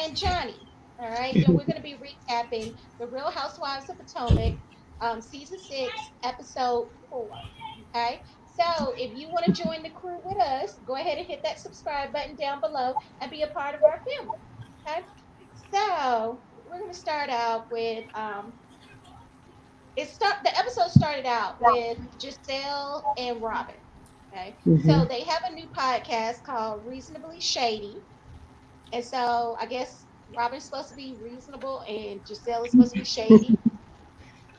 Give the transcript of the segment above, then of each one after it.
and Johnny. All right. And we're going to be recapping The Real Housewives of Potomac, season 6, episode 4. Okay. So if you want to join the crew with us, go ahead and hit that subscribe button down below and be a part of our family. Okay. So we're going to start out with the episode started out with Giselle and Robin. Okay. Hmm. So they have a new podcast called Reasonably Shady. And so I guess Robin's supposed to be reasonable and Giselle is supposed to be shady.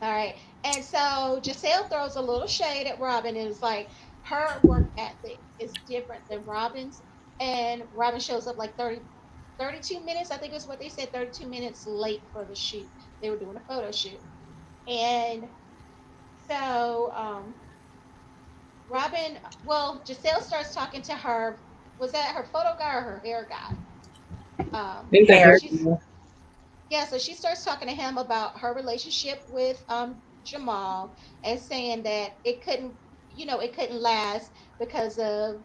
All right. And so Giselle throws a little shade at Robin and is like, her work ethic is different than Robin's. And Robin shows up like 32 minutes, I think is what they said, 32 minutes late for the shoot. They were doing a photo shoot. And so Giselle starts talking to her. Was that her photo guy or her hair guy? Think that Hair. She's Yeah, so she starts talking to him about her relationship with Jamal and saying that it couldn't last because of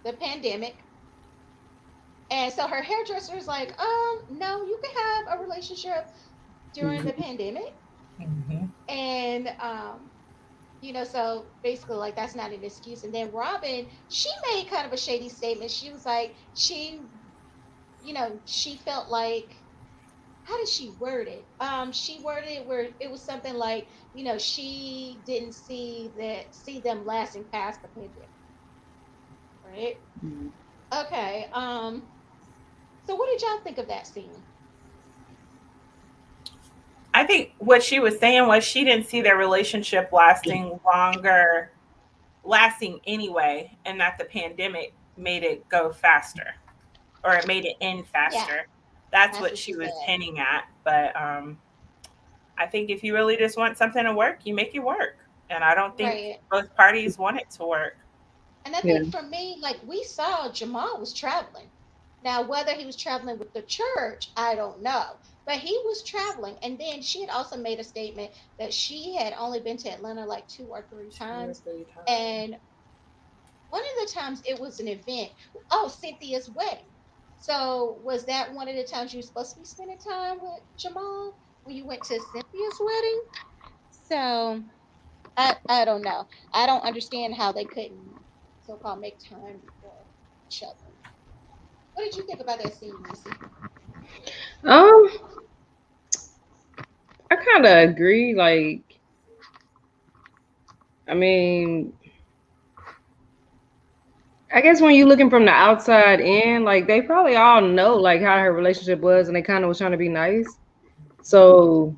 the pandemic. And so her hairdresser is like, no, you can have a relationship during the pandemic. Mm-hmm. And so basically like that's not an excuse. And then Robin, she made kind of a shady statement. She was like, she felt like, how did she word it? She worded it where it was something like, she didn't see them lasting past the pandemic, right? Okay. So what did y'all think of that scene? I think what she was saying was she didn't see their relationship lasting anyway, and that the pandemic made it go faster, or it made it end Yeah, faster. That's that's what what she she was said. hinting at. But I think if you really just want something to work, you make it work. And I don't think Right. both parties want it to work. And I Yeah. think for me, like we saw Jamal was traveling. Now, whether he was traveling with the church, I don't know. But he was traveling. And then she had also made a statement that she had only been to Atlanta like 2 or 3 times. 2 or 3 times. And one of the times it was an event. Oh, Cynthia's wedding. So was that one of the times you were supposed to be spending time with Jamal when you went to Cynthia's wedding? So I don't know. I don't understand how they couldn't so called make time for each other. What did you think about that scene, Lucy? Um, I kind of agree. Like, I mean, I guess when you're looking from the outside in, like they probably all know like how her relationship was, and they kind of was trying to be nice. So,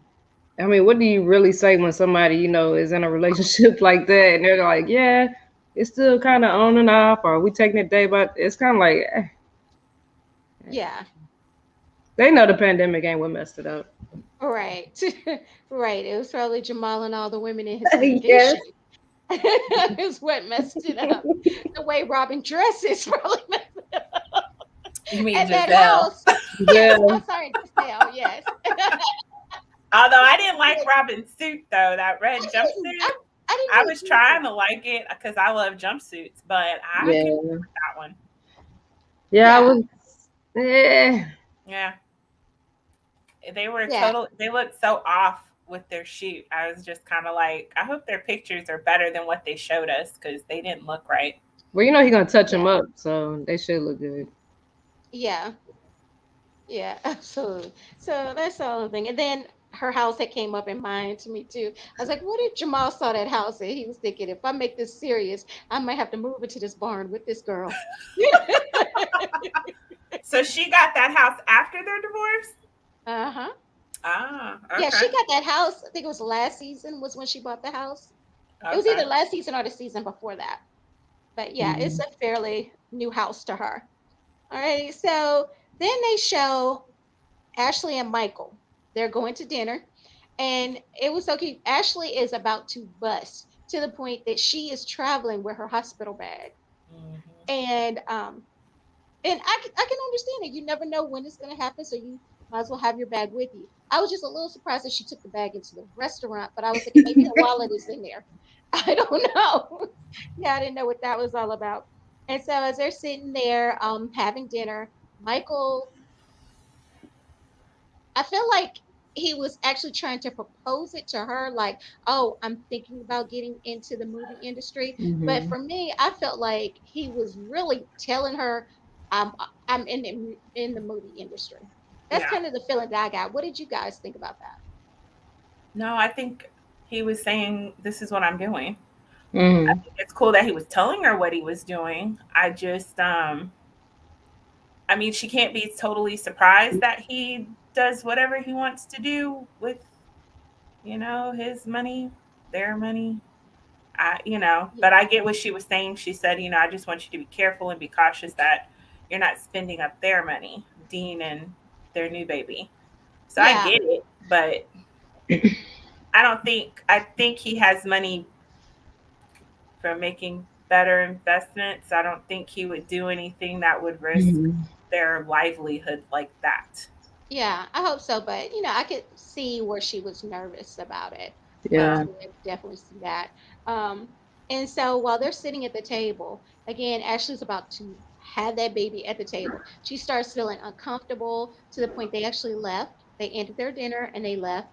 I mean, what do you really say when somebody is in a relationship like that, and they're like, yeah, it's still kind of on and off, or we taking it day, but it's kind of like Yeah, they know the pandemic ain't what messed it up. right. Right. It was probably Jamal and all the women in his Yes. litigation is what messed it up. The way Robin dresses probably messed it up. You mean And that Giselle? house. Yes. Yeah. I'm sorry, Giselle. Yes. Although I didn't like Yes. Robin's suit though, that red I didn't. jumpsuit. I didn't I like was it trying either. to like it because I love jumpsuits, but I couldn't Yeah. with that one. Yeah, I Yeah. was. Eh. Yeah, they were Yeah. total. They looked so off with their shoot. I was just kind of like, I hope their pictures are better than what they showed us because they didn't look right. Well, he gonna touch him Yeah. up, so they should look good. Yeah. Yeah, absolutely. So that's the only thing. And then her house that came up in mind to me too. I was like, what if Jamal saw that house and he was thinking, if I make this serious, I might have to move into this barn with this girl. So she got that house after their divorce. Uh-huh. Ah, Yeah, okay, she got that house. I think it was last season was when she bought the house. It was either okay. last season or the season before that. But yeah, it's Mhm. a fairly new house to her. All right. So then they show Ashley and Michael. They're going to dinner. And it was so cute. Ashley is about to bust to the point that she is traveling with her hospital bag. Hmm. And I can understand it. You never know when it's going to happen, so you might as well have your bag with you. I was just a little surprised that she took the bag into the restaurant, but I was thinking maybe her wallet is in there. I don't know. Yeah, I didn't know what that was all about. And so as they're sitting there having dinner, Michael I feel like he was actually trying to propose it to her, like, "Oh, I'm thinking about getting into the movie industry." But Hmm. for me, I felt like he was really telling her, I'm in the movie industry." That's Yeah. kind of the feeling that I got. What did you guys think about that? No, I think he was saying, "This is what I'm doing." I Hmm. think it's cool that he was telling her what he was doing. I mean, she can't be totally surprised that he does whatever he wants to do with, his money, their money. Yeah, But I get what she was saying. She said, I just want you to be careful and be cautious that you're not spending up their money, Dean and their new baby. So I yeah, get it, but I think he has money for making better investments. I don't think he would do anything that would risk Hmm. their livelihood like that. yeah. I hope so, but I could see where she was nervous about it. Yeah. I could definitely see that. Um, and so while they're sitting at the table, again, Ashley's about to have that baby at the table. She starts feeling uncomfortable to the point they actually left. They ended their dinner and they left.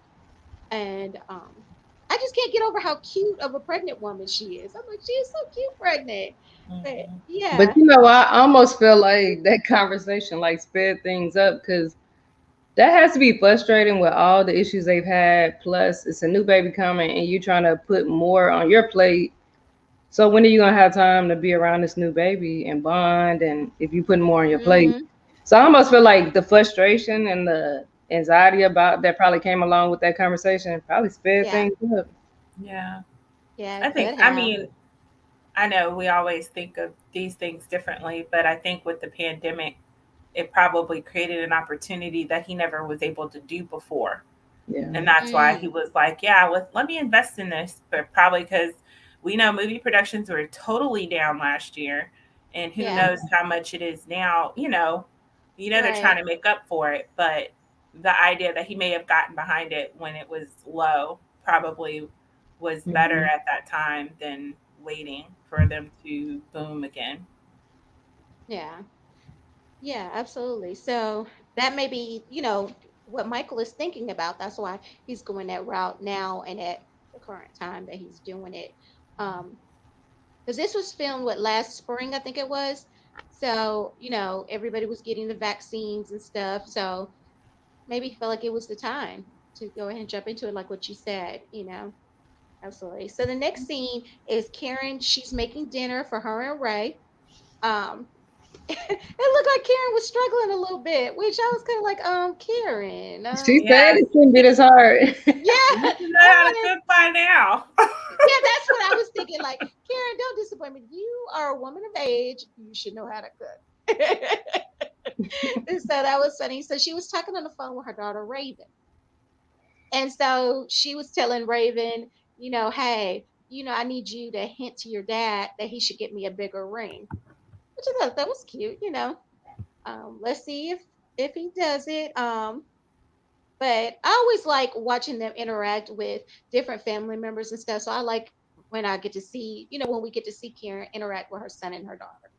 And I just can't get over how cute of a pregnant woman she is. I'm like, she is so cute pregnant. But Mm-hmm. But yeah, I almost feel like that conversation like sped things up because that has to be frustrating with all the issues they've had. Plus, it's a new baby coming, and you trying to put more on your plate. So when are you gonna have time to be around this new baby and bond? And if you put more on your plate, hmm, so I almost feel like the frustration and the anxiety about that probably came along with that conversation. Probably sped yeah, things up. Yeah. yeah, I it think, could I have. mean, I know we always think of these things differently, but I think with the pandemic, it probably created an opportunity that he never was able to do before. Yeah. And that's why he Mm, was like, yeah, let me invest in this. But probably because we know movie productions were totally down last year. And who yeah, knows how much it is now. They're trying right. to make up for it. But the idea that he may have gotten behind it when it was low probably was better Hmm. at that time than waiting for them to boom again. Yeah. Yeah, absolutely. So that may be, what Michael is thinking about. That's why he's going that route now and at the current time that he's doing it. Because this was filmed last spring, I think it was. So, everybody was getting the vaccines and stuff. So maybe he felt like it was the time to go ahead and jump into it, like what you said. Absolutely. So the next scene is Karen. She's making dinner for her and Ray. Um, it looked like Karen was struggling a little bit, which I was kind of like, Karen, She said Yeah, it shouldn't be this hard. yeah. you should know I'm how to like, cook by now. yeah, that's what I was thinking. Like, Karen, don't disappoint me. You are a woman of age. You should know how to cook. And so that was funny. So she was talking on the phone with her daughter Raven, and so she was telling Raven, hey, I need you to hint to your dad that he should get me a bigger ring, which I thought that was cute. Let's see if he does it. But I always like watching them interact with different family members and stuff. So I like when I get to see, when we get to see Karen interact with her son and her daughter.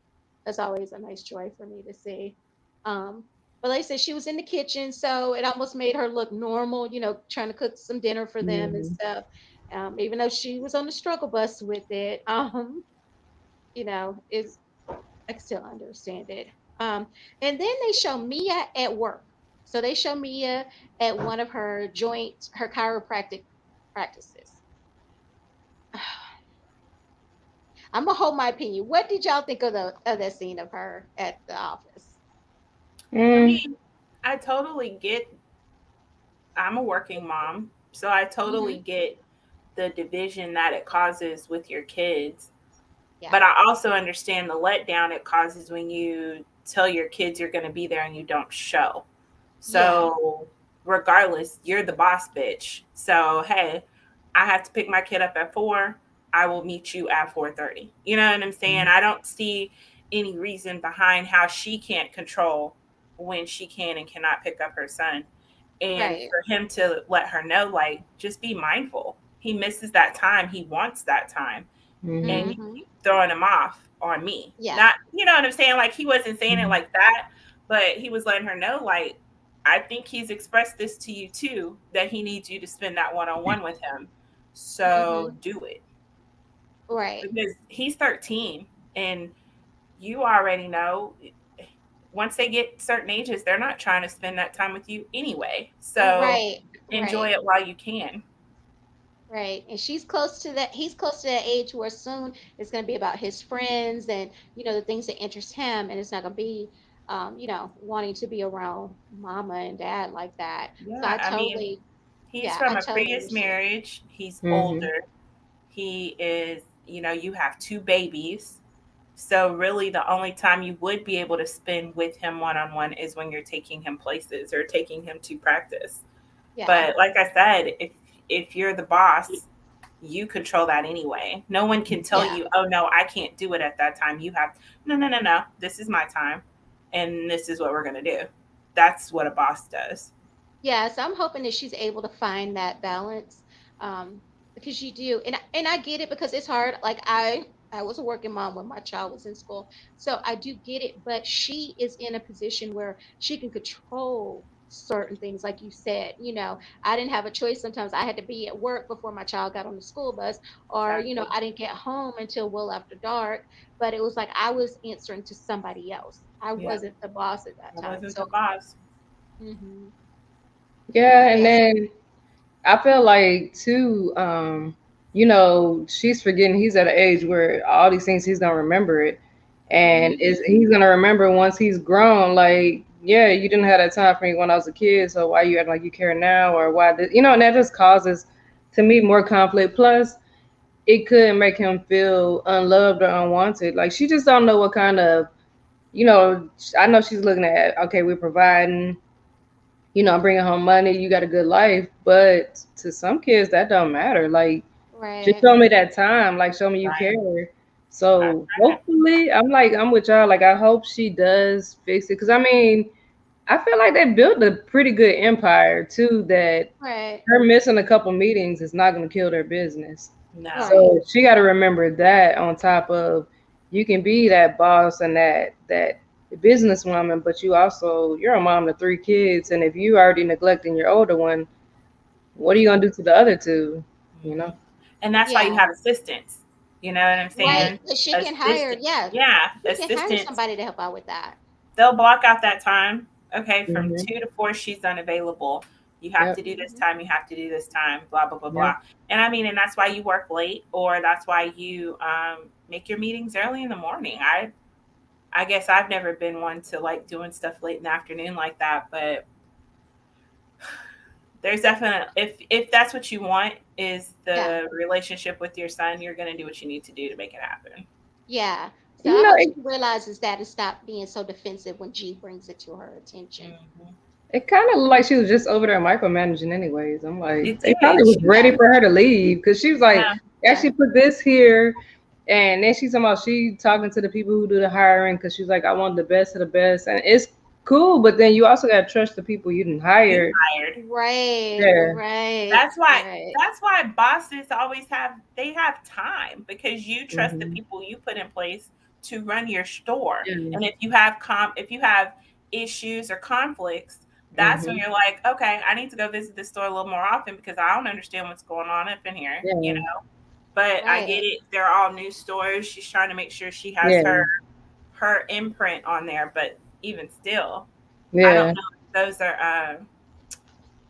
That's always a nice joy for me to see. But like I said, she was in the kitchen, so it almost made her look normal, trying to cook some dinner for them and Hmm. stuff. Even though she was on the struggle bus with it, is I can still understand it. And then they show Mia at work. So they show Mia at one of her chiropractic practices. I'm gonna hold my opinion. What did y'all think of that scene of her at the office? I Mm. mean, I totally get I'm a working mom, so I totally Mm-hmm. get the division that it causes with your kids. Yeah, But I also understand the letdown it causes when you tell your kids you're going to be there and you don't show. yeah, So, regardless, you're the boss bitch. So, hey, I have to pick my kid up at 4. I will meet you at 4:30. You know what I'm saying? I don't see any reason behind how she can't control when she can and cannot pick up her son. And right. for him to let her know, like, just be mindful. He misses that time. He wants that time. And Hmm. you Mm-hmm. keep throwing him off on me. Yeah, Not, you know what I'm saying? Like, he wasn't saying it Hmm. like that, but he was letting her know, like, I think he's expressed this to you too, that he needs you to spend that one on one with him. So Mm-hmm. do it, Right. because he's 13, and you already know once they get certain ages, they're not trying to spend that time with you anyway. So Right. enjoy Right. it while you can. Right. And she's close to that. He's close to that age where soon it's going to be about his friends and, the things that interest him. And it's not going to be, wanting to be around mama and dad like that. So Yeah, I I mean, totally, he's yeah, I from a totally previous understand. marriage. He's Mm-hmm. older. He is, you have two babies. So really the only time you would be able to spend with him one on one is when you're taking him places or taking him to practice. Yeah. But like I said, if you're the boss, you control that anyway. No one can tell Yeah. you, "Oh no, I can't do it at that time." You have no, no, no, no. This is my time, and this is what we're gonna do. That's what a boss does. Yeah, so I'm hoping that she's able to find that balance, because you do, and I get it because it's hard. Like I was a working mom when my child was in school, so I do get it. But she is in a position where she can control certain things, like you said. I didn't have a choice. Sometimes I had to be at work before my child got on the school bus, or Exactly. I didn't get home until well after dark. But it was like I was answering to somebody else. I Yeah, wasn't the boss at that I time. wasn't the So, boss. hmm Yeah, and yes. then I feel like too, she's forgetting he's at an age where all these things he's gonna remember it, and is Hmm. he's gonna remember once he's grown. Like, yeah, you didn't have that time for me when I was a kid, so why you acting like you care now, or why did and that just causes to me more conflict. Plus, it could make him feel unloved or unwanted. Like she just don't know what kind of, I know she's looking at, okay, we're providing, I'm bringing home money, you got a good life, but to some kids that don't matter. Like, just Right. show me that time, like show me you Right. care. That's So right. hopefully, I'm with y'all. Like, I hope she does fix it, because I mean, I feel like they built a pretty good empire too. That Right. her missing a couple meetings is not going to kill their business. No. Right. So she got to remember that, on top of, you can be that boss and that businesswoman, but you're a mom to three kids, and if you already neglecting your older one, what are you gonna do to the other two? You Hmm. know? And that's why you Yeah. have assistants. You know what I'm Right. saying? But she can hire, Assistant. yeah, Yeah, she can hire assistants. somebody to help out with that. They'll block out that time. Okay, from Hmm. 2 to 4, she's unavailable. You have Yep. to do this Hmm. time. You have to do this time. Blah blah blah blah. Yep. And I mean, and that's why you work late, or that's why you make your meetings early in the morning. I guess I've never been one to like doing stuff late in the afternoon like that, but there's definitely, if that's what you want is Yeah. the relationship with your son, you're going to do what you need to do to make it happen. Yeah. So You I know, hope she it, realizes that and stop being so defensive when G brings it to her attention. Hmm. it kind of looked like she was just over there micromanaging. Anyways, I'm like, It they probably did. was She, ready Yeah. for her to leave, because she was like, yeah. actually Right. put this here. And then she's talking about, she talking to the people who do the hiring, because she's like, I want the best of the best, and it's cool. But then you also gotta trust the people you didn't You hire. hired. Right. There. Right. That's why Right. that's why bosses always have time, because you trust the Hmm. people you put in place to run your store. Yeah. And if you have issues or conflicts, that's when Hmm. you're like, okay, I need to go visit this store a little more often because I don't understand what's going on up in here, Yeah. But I get Right. it. They're all new stores. She's trying to make sure she has Yeah. her imprint on there, but even still, I don't Yeah. know if those are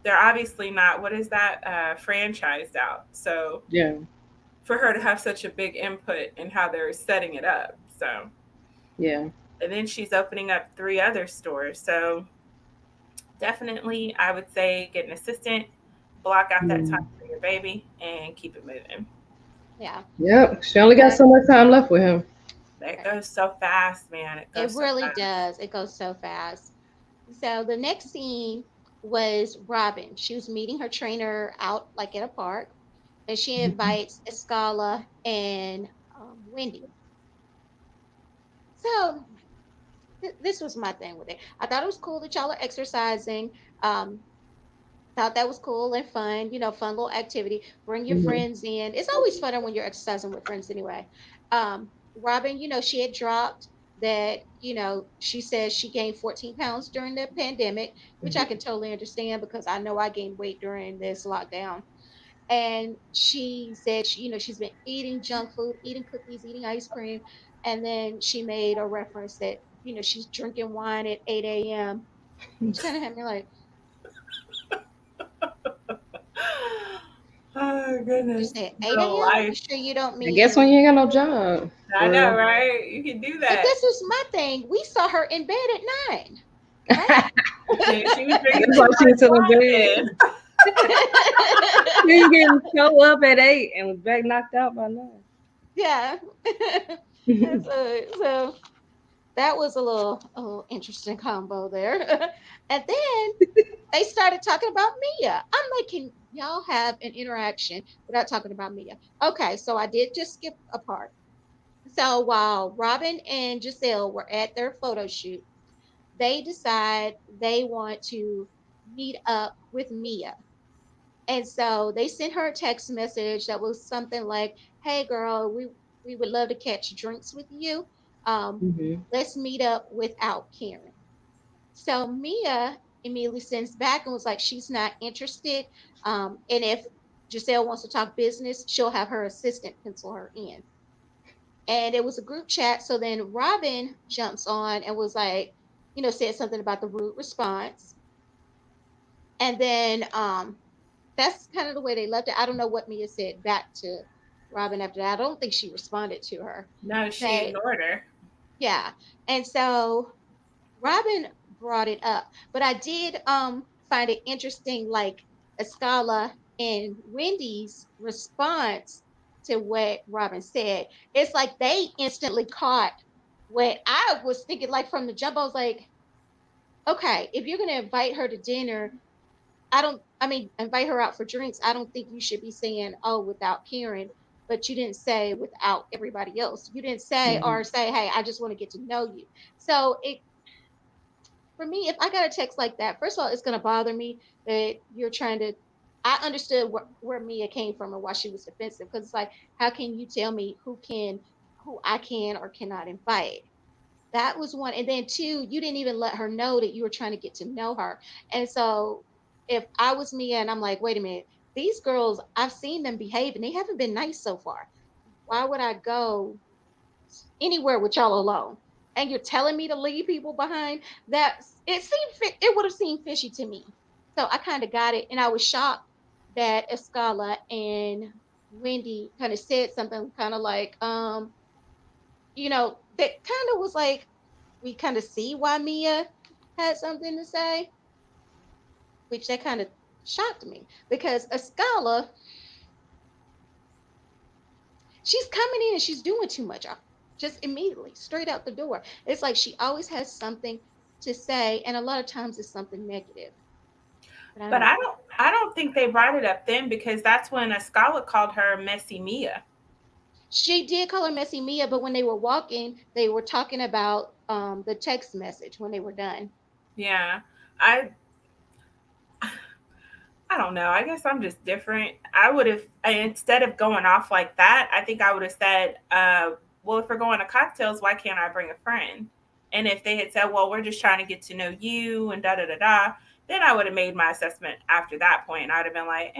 they're obviously not, what is that, franchised out. So Yeah. for her to have such a big input in how they're setting it up. So, Yeah. and then she's opening up 3 other stores. So definitely, I would say get an assistant, block out that time Mm. for your baby, and keep it moving. Yeah. Yep. She only got Okay. so much time left with him. That Right. goes so fast, man. It It goes so really fast. does. It goes so fast. So the next scene was Robin. She was meeting her trainer out like at a park, and she Mhm. invites Escala and Wendy. So this was my thing with it. I thought it was cool that y'all are exercising. Um, thought that was cool and fun. Fun little activity. Bring your Mhm. friends in. It's always funner when you're exercising with friends anyway. Robin, she had dropped that, she says she gained 14 pounds during the pandemic, which I can totally understand because I know I gained weight during this lockdown. And she said she's been eating junk food, eating cookies, eating ice cream. And then she made a reference that, she's drinking wine at 8 a.m., which kind of had me like, Oh you goodness, said 8 real a.m.? You life. sure you don't I guess when mean? you ain't got no job, I for know, real. right? You can do But that. this was my thing. We saw her in bed at 9, right? Yeah, she was drinking That's too why she much was still in wine bed. then. She was getting so up at 8 and was back knocked out by 9. Yeah. And so that was a little interesting combo there. And then they started talking about Mia. I'm like, can y'all have an interaction without talking about Mia? Okay, so I did just skip a part. So while Robin and Giselle were at their photo shoot, they decide they want to meet up with Mia. And so they sent her a text message that was something like, "Hey girl, we would love to catch drinks with you. Um, Hmm. let's meet up without Karen." So Mia immediately sends back and was like, she's not interested. And if Giselle wants to talk business, she'll have her assistant pencil her in. And it was a group chat. So then Robin jumps on and was like, said something about the rude response. And then that's kind of the way they left it. I don't know what Mia said back to Robin after that. I don't think she responded to her. No, she But ignored her. yeah. And so Robin brought it up, but I did find it interesting, like Escala and Wendy's response to what Robin said. It's like they instantly caught what I was thinking, like from the jump. I was like, okay, if you're gonna invite her to dinner, I mean, invite her out for drinks. I don't think you should be saying, oh, without Karen, but you didn't say without everybody else. You didn't say, Hmm. or say, hey, I just want to get to know you. So it for me, if I got a text like that, first of all, it's going to bother me that you're trying to. I understood where Mia came from and why she was defensive because it's like, how can you tell me who I can or cannot invite? That was one. And then two, you didn't even let her know that you were trying to get to know her. And so if I was Mia and I'm like, wait a minute, these girls, I've seen them behave and they haven't been nice so far. Why would I go anywhere with y'all alone? And you're telling me to leave people behind? That it would have seemed fishy to me. So I kind of got it, and I was shocked that Escala and Wendy kind of said something kind of like, that kind of was like, we kind of see why Mia had something to say, which that kind of shocked me because Escala, she's coming in and she's doing too much just immediately straight out the door. It's like she always has something to say, and a lot of times it's something negative. But I But don't I know. don't I don't think they brought it up then because that's when a scholar called her Messy Mia. She did call her Messy Mia, but when they were walking, they were talking about the text message when they were done. Yeah. I I don't know. I guess I'm just different. I would have instead of going off like that, I think I would have said, well, if we're going to cocktails, why can't I bring a friend? And if they had said, well, we're just trying to get to know you and da da da da, then I would have made my assessment after that point. I would have been like,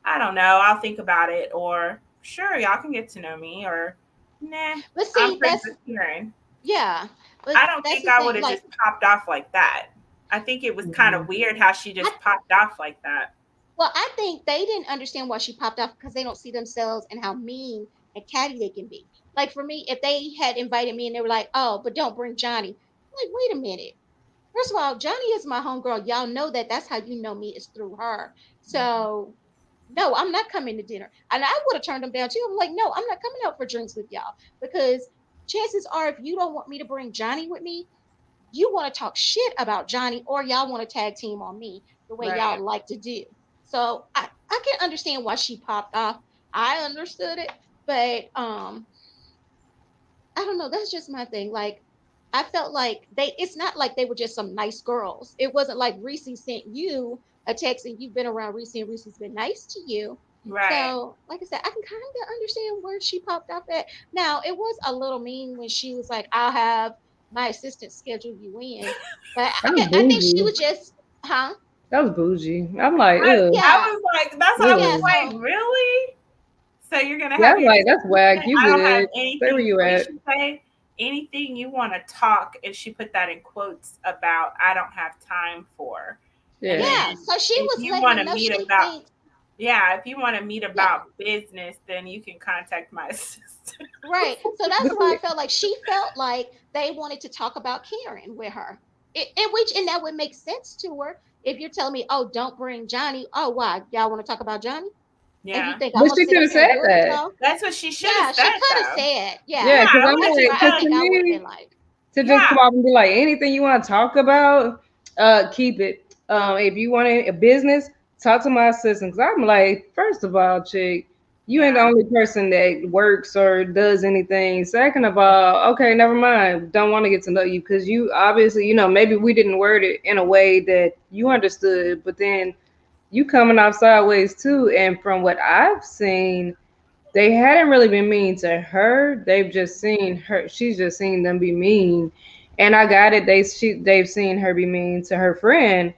I don't know. I'll think about it. Or, sure, y'all can get to know me. Or, nah, But I'm see, friends with Karen. yeah, but I don't that's think the I would thing. have Like, just popped off like that. I think it was kind of Hmm. weird how she I just popped off like that. well, I think they didn't understand why she popped off because they don't see themselves and how mean and catty they can be. Like for me, if they had invited me and they were like, "Oh, but don't bring Johnny," I'm like, wait a minute. First of all, Johnny is my homegirl. Y'all know that. That's how you know me is through her. So no, I'm not coming to dinner. And I would have turned them down too. I'm like, no, I'm not coming out for drinks with y'all because chances are, if you don't want me to bring Johnny with me, you want to talk shit about Johnny or y'all want to tag team on me the way Right. y'all like to do. So I can understand why she popped off. I understood it, but I don't know. That's just my thing. Like, I felt like it's not like they were just some nice girls. It wasn't like Reese sent you a text and you've been around Reese and Reese's been nice to you. Right. So, like I said, I can kind of understand where she popped off at. Now, it was a little mean when she was like, "I'll have my assistant schedule you in," but That was I think she bougie. was just, huh? That was bougie. I'm like, ugh, I Yeah, was like, that's I was yeah. ugh. like, So, really? So you're gonna Yeah, have I'm your like, that's whack. assistant? You I don't have good? Stay where anything. you What did at. she say? Anything you want to talk, and she put that in quotes about. I don't have time for. And Yeah. yeah. then So she if was you letting want them to know meet she about, thinks, yeah, if you want to meet yeah, about business, then you can contact my assistant. right. So But that's why I felt like she felt like they wanted to talk about Karen with her. And that would make sense to her if you're telling me, oh, don't bring Johnny. Oh, why? Y'all want to talk about Johnny? And you Yeah, think I'm gonna she sit could up have here and said do it with that. y'all? that's what she should have Yeah, she said, could have though. said, Yeah, yeah. Yeah, because I I'm would That's have what like, I because said, to think I would have been me, like. to just yeah, come off and be like, anything you want to talk about, keep it. If you want a business, talk to my assistant. Because I'm like, first of all, chick, you ain't the yeah, only person that works or does anything. Second of all, okay, never mind. Don't want to get to know you because you obviously, maybe we didn't word it in a way that you understood, but then you coming off sideways too. And from what I've seen, they hadn't really been mean to her. They've just seen her. She's just seen them be mean, and I got it. They've seen her be mean to her friend,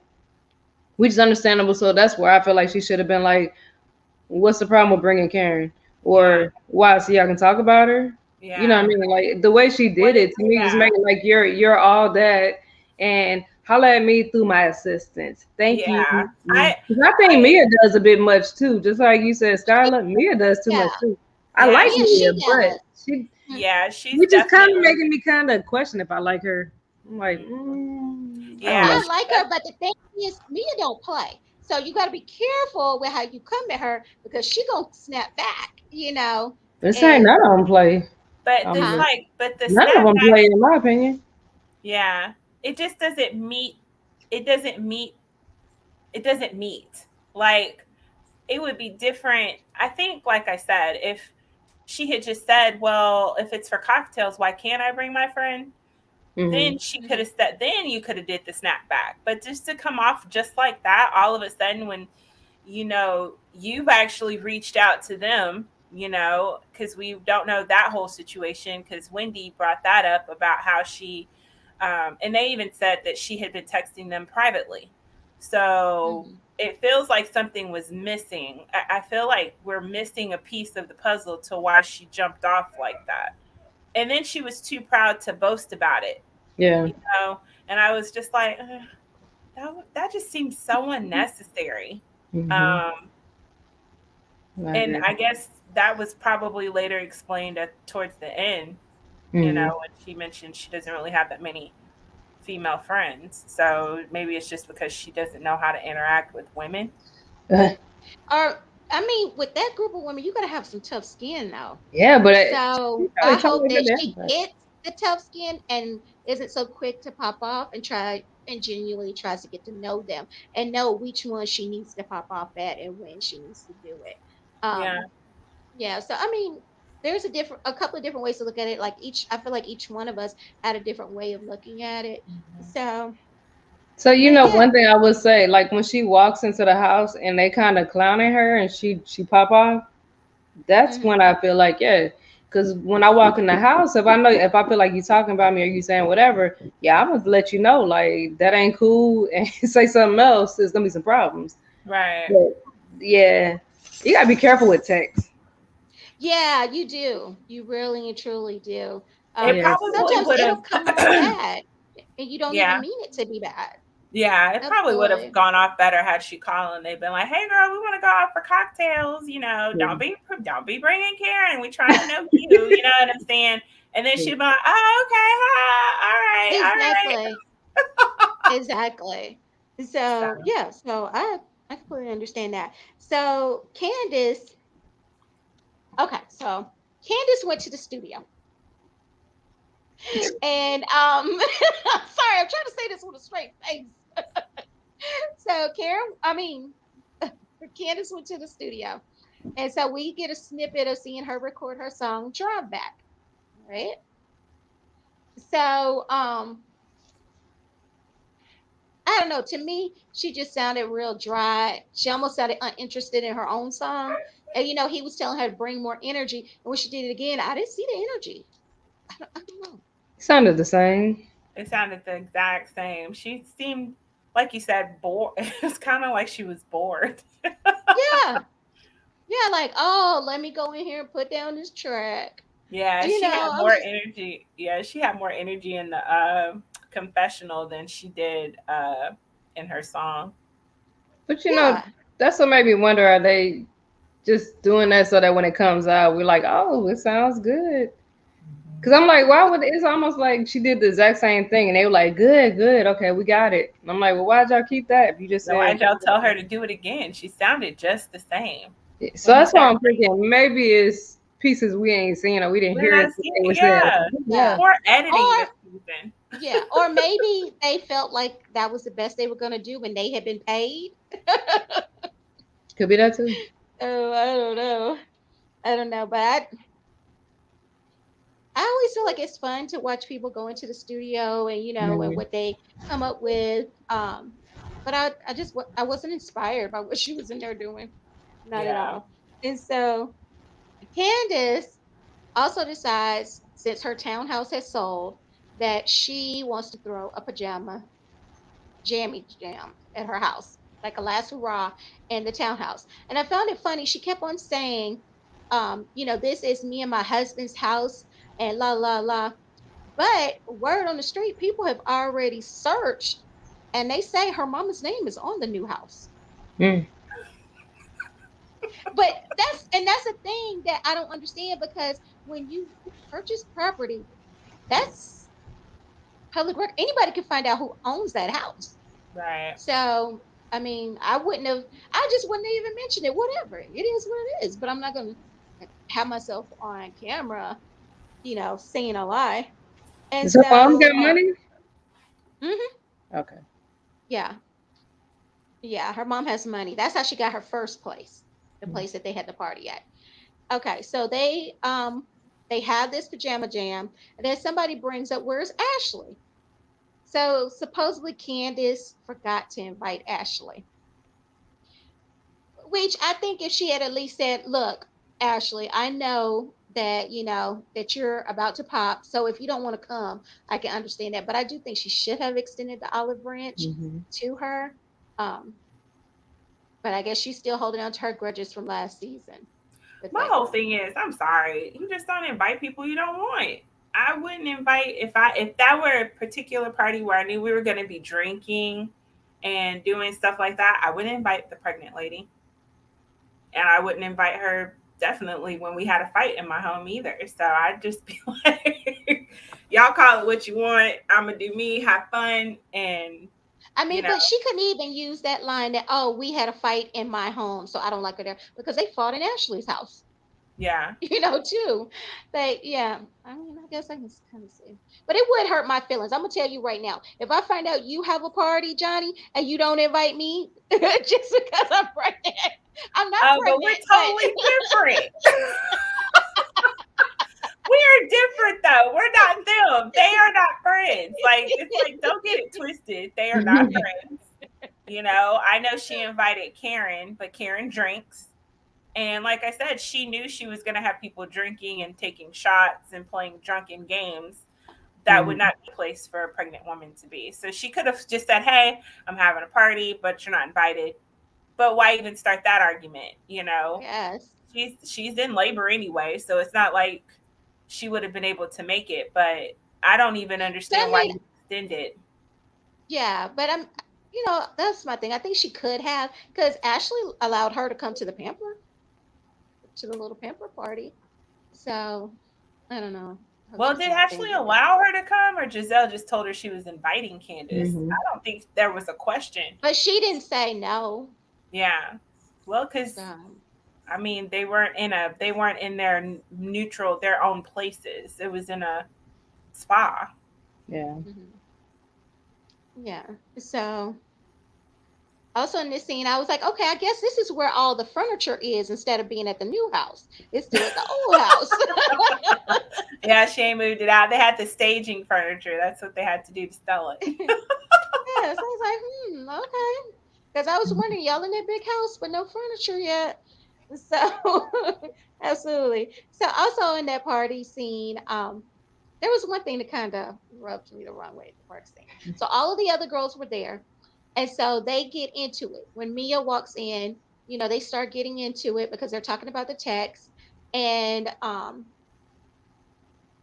which is understandable. So that's where I feel like she should have been like, "What's the problem with bringing Karen?" yeah, Or why? So y'all can talk about her. You know what I yeah. mean? Like the way she What did is? it to me, just Yeah, making like you're all that, and holla at me through my assistance. Thank you. yeah. 'Cause I think I, Mia does a bit much too. Just like you said, She, Skylar, Mia does too yeah, much too. I yeah, like yeah, Mia, she but does. she Mm. yeah. She's which is kind of definitely. making me kind of question if I like her. I'm like, Mhm. I don't Yeah, know. I she's like her, but the thing is, Mia don't play. So you got to be careful with how you come at her because she gonna snap back, This ain't And none of them play. but this huh? Um, like, but the None of them snapback. play, in my opinion. Yeah, it just doesn't meet. It doesn't meet. It doesn't meet. Like it would be different. I think, like I said, if she had just said, "Well, if it's for cocktails, why can't I bring my friend?" Hmm. Then she could Hmm. have said. Then you could have did the snapback. But just to come off just like that, all of a sudden, when you've actually reached out to them, because we don't know that whole situation, because Wendy brought that up about how she, and they even said that she had been texting them privately. So Hmm. it feels like something was missing. I feel like we're missing a piece of the puzzle to why she jumped off like that. And then she was too proud to boast about it, Yeah. you know? And I was just like, that just seems so unnecessary. Hmm. Um, I and agree. I guess that was probably later explained towards the end, Hmm. when she mentioned she doesn't really have that many female friends. So maybe it's just because she doesn't know how to interact with women. Or I mean, with that group of women, you gotta have some tough skin now. Yeah, but she So probably I talking hope like that that to she everybody. gets the tough skin and isn't so quick to pop off and try and genuinely tries to get to know them and know which one she needs to pop off at and when she needs to do it. Yeah, Um, yeah. So I mean, there's a couple of different ways to look at it. Like I feel like each one of us had a different way of looking at it. So, So but yeah. one thing I would say, like when she walks into the house and they kind of clowning her and she pop off, that's Hmm. when I feel like yeah. Because when I walk in the house, if I feel like you talking about me or you saying whatever, yeah, I'm gonna let you know like that ain't cool and say something else. There's gonna be some problems. right. But yeah, you gotta be careful with text. Yeah, you do. You really and truly do. It Yeah, Because 'cause- probably sometimes would it'll have, come off bad, and you don't even yeah. mean it to be bad. Yeah, it probably would have Absolutely. gone off better had she called and they've been like, "Hey, girl, we want to go out for cocktails. yeah. Don't be bringing Karen. We trying to know you. You know what I'm saying?" And then she'd be like, "Oh, okay, hi, all right, Exactly. Exactly. So So yeah. So I completely understand that. So Candace. Okay. So Candace went to the studio, and sorry, I'm trying to say this with a straight face. So Candace went to the studio. And so we get a snippet of seeing her record her song Drive Back. Right. So I don't know. To me, she just sounded real dry. She almost sounded uninterested in her own song. And he was telling her to bring more energy. And when she did it again, I didn't see the energy. I don't know. Sounded the same. It sounded the exact same. She seemed, like you said, bored. It's kind of like she was bored. Yeah. Yeah, like, oh, let me go in here and put down this track. Yeah, she had I more was just, energy. Yeah, she had more energy in the confessional than she did in her song. But yeah. that's what made me wonder: are they just doing that so that when it comes out, we're like, oh, it sounds good? Because I'm like, why would it's almost like she did the exact same thing, and they were like, good, good, okay, we got it. And I'm like, well, why'd y'all keep that if you just So said? why'd y'all tell her to do it again? She sounded just the same. So What is that's why that? I'm thinking maybe it's pieces we ain't seen or we didn't We're hear it not the seeing way it it. was said. Yeah. Yeah, Yeah. Poor editing Or this season. yeah, or maybe they felt like that was the best they were gonna do when they had been paid. could be that too. Oh, I don't know. I don't know, but I always feel like it's fun to watch people go into the studio and and Mhm. what they come up with. But I just I wasn't inspired by what she was in there doing, not at Yeah. all. And so Candace also decides, since her townhouse has sold, that she wants to throw a pajama jammy jam at her house, like a last hurrah in the townhouse. And I found it funny. She kept on saying, this is me and my husband's house and la la la. But word on the street, people have already searched and they say her mama's name is on the new house. Mm. But that's a thing that I don't understand, because when you purchase property, that's public record. Anybody can find out who owns that house. Right. So, I mean, I just wouldn't even mention it. Whatever. It is what it is. But I'm not going to have myself on camera, saying a lie. And So mom so, got money. mhm, Okay. yeah, yeah, her mom has money. That's how she got her first place, the place that they had the party at. Okay, so they have this pajama jam, and then somebody brings up, where's Ashley? So supposedly Candace forgot to invite Ashley. Which I think if she had at least said, look, Ashley, I know that that you're about to pop. So if you don't want to come, I can understand that. But I do think she should have extended the olive branch Mm-hmm. to her. Um, but I guess she's still holding on to her grudges from last season with My that whole girl. thing is, I'm sorry, you just don't invite people you don't want. I wouldn't invite if that were a particular party where I knew we were going to be drinking and doing stuff like that. I wouldn't invite the pregnant lady, and I wouldn't invite her definitely when we had a fight in my home either. So I'd just be like, y'all call it what you want. I'm gonna do me, have fun, and I you mean, know, but she couldn't even use that line that, oh, we had a fight in my home, so I don't like her there, because they fought in Ashley's house. yeah. Too. But yeah, I mean, I guess I can kind of see. But it would hurt my feelings. I'm gonna tell you right now. If I find out you have a party, Johnny, and you don't invite me just because I'm pregnant, I'm not Oh, but we're pregnant, but totally different. We're different though. We're not them. They are not friends. Like it's like don't get it twisted. They are not friends. I know she invited Karen, but Karen drinks. And like I said, she knew she was going to have people drinking and taking shots and playing drunken games. That would Mhm. not be a place for a pregnant woman to be. So she could have just said, "Hey, I'm having a party, but you're not invited." But why even start that argument? yes. She's in labor anyway, so it's not like she would have been able to make it. But I don't even But I understand why mean, you extended. yeah, but that's my thing. I think she could have, because Ashley allowed her to come to the little pamper party. So I don't know. I was Well, just did not Ashley thinking it. allow her to come, or Giselle just told her she was inviting Candace? Mhm. I don't think there was a question. But she didn't say no. Yeah. Well, because So, I mean, they weren't in their own places. It was in a spa. Yeah. mhm. Yeah. So also in this scene, I was like, okay, I guess this is where all the furniture is instead of being at the new house. It's still at the old house. Yeah, she ain't moved it out. They had the staging furniture. That's what they had to do to sell it. Yeah, so I was like, okay. Because I was wondering, y'all in that big house, but no furniture yet. So absolutely. So also in that party scene, there was one thing that kind of rubbed me the wrong way at the party scene. So all of the other girls were there, and so they get into it. When Mia walks in, they start getting into it because they're talking about the text. And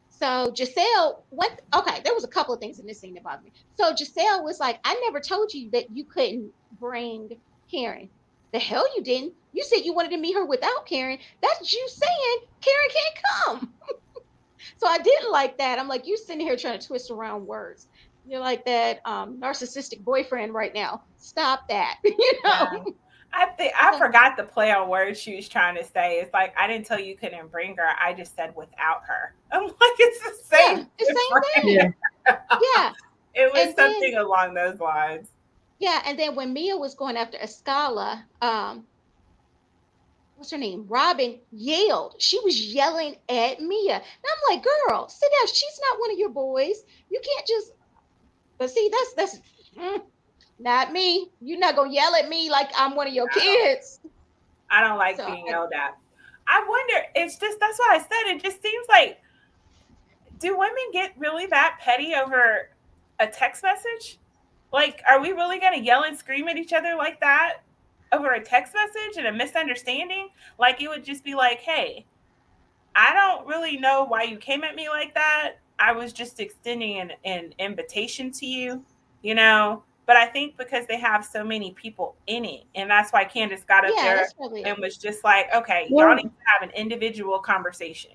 so Giselle, what? Okay, there was a couple of things in this scene that bothered me. So Giselle was like, "I never told you that you couldn't bring Karen. The hell you didn't. You said you wanted to meet her without Karen. That's you saying Karen can't come." So I didn't like that. I'm like, you sitting here trying to twist around words. You're like that narcissistic boyfriend right now. Stop that. Yeah. I think I So, forgot the play on words she was trying to say. It's like I didn't tell you couldn't bring her. I just said without her. I'm like it's the yeah, same the same difference. Yeah. thing. Yeah. It was And then something along those lines. yeah, and then when Mia was going after Escala, what's her name? Robin yelled. She was yelling at Mia. And I'm like, girl, sit down. She's not one of your boys. You can't just. But see, that's mm, not me. You're not gonna yell at me like I'm one of your I don't kids. I don't like So being yelled at. I wonder, it's just that's why I said it just seems like do women get really that petty over a text message? Like, are we really gonna yell and scream at each other like that over a text message and a misunderstanding? Like it would just be like, hey, I don't really know why you came at me like that. I was just extending an invitation to you, you know. But I think because they have so many people in it, and that's why Candace got up yeah, there that's probably and it. was just like, okay, y'all need Well, to have an individual conversation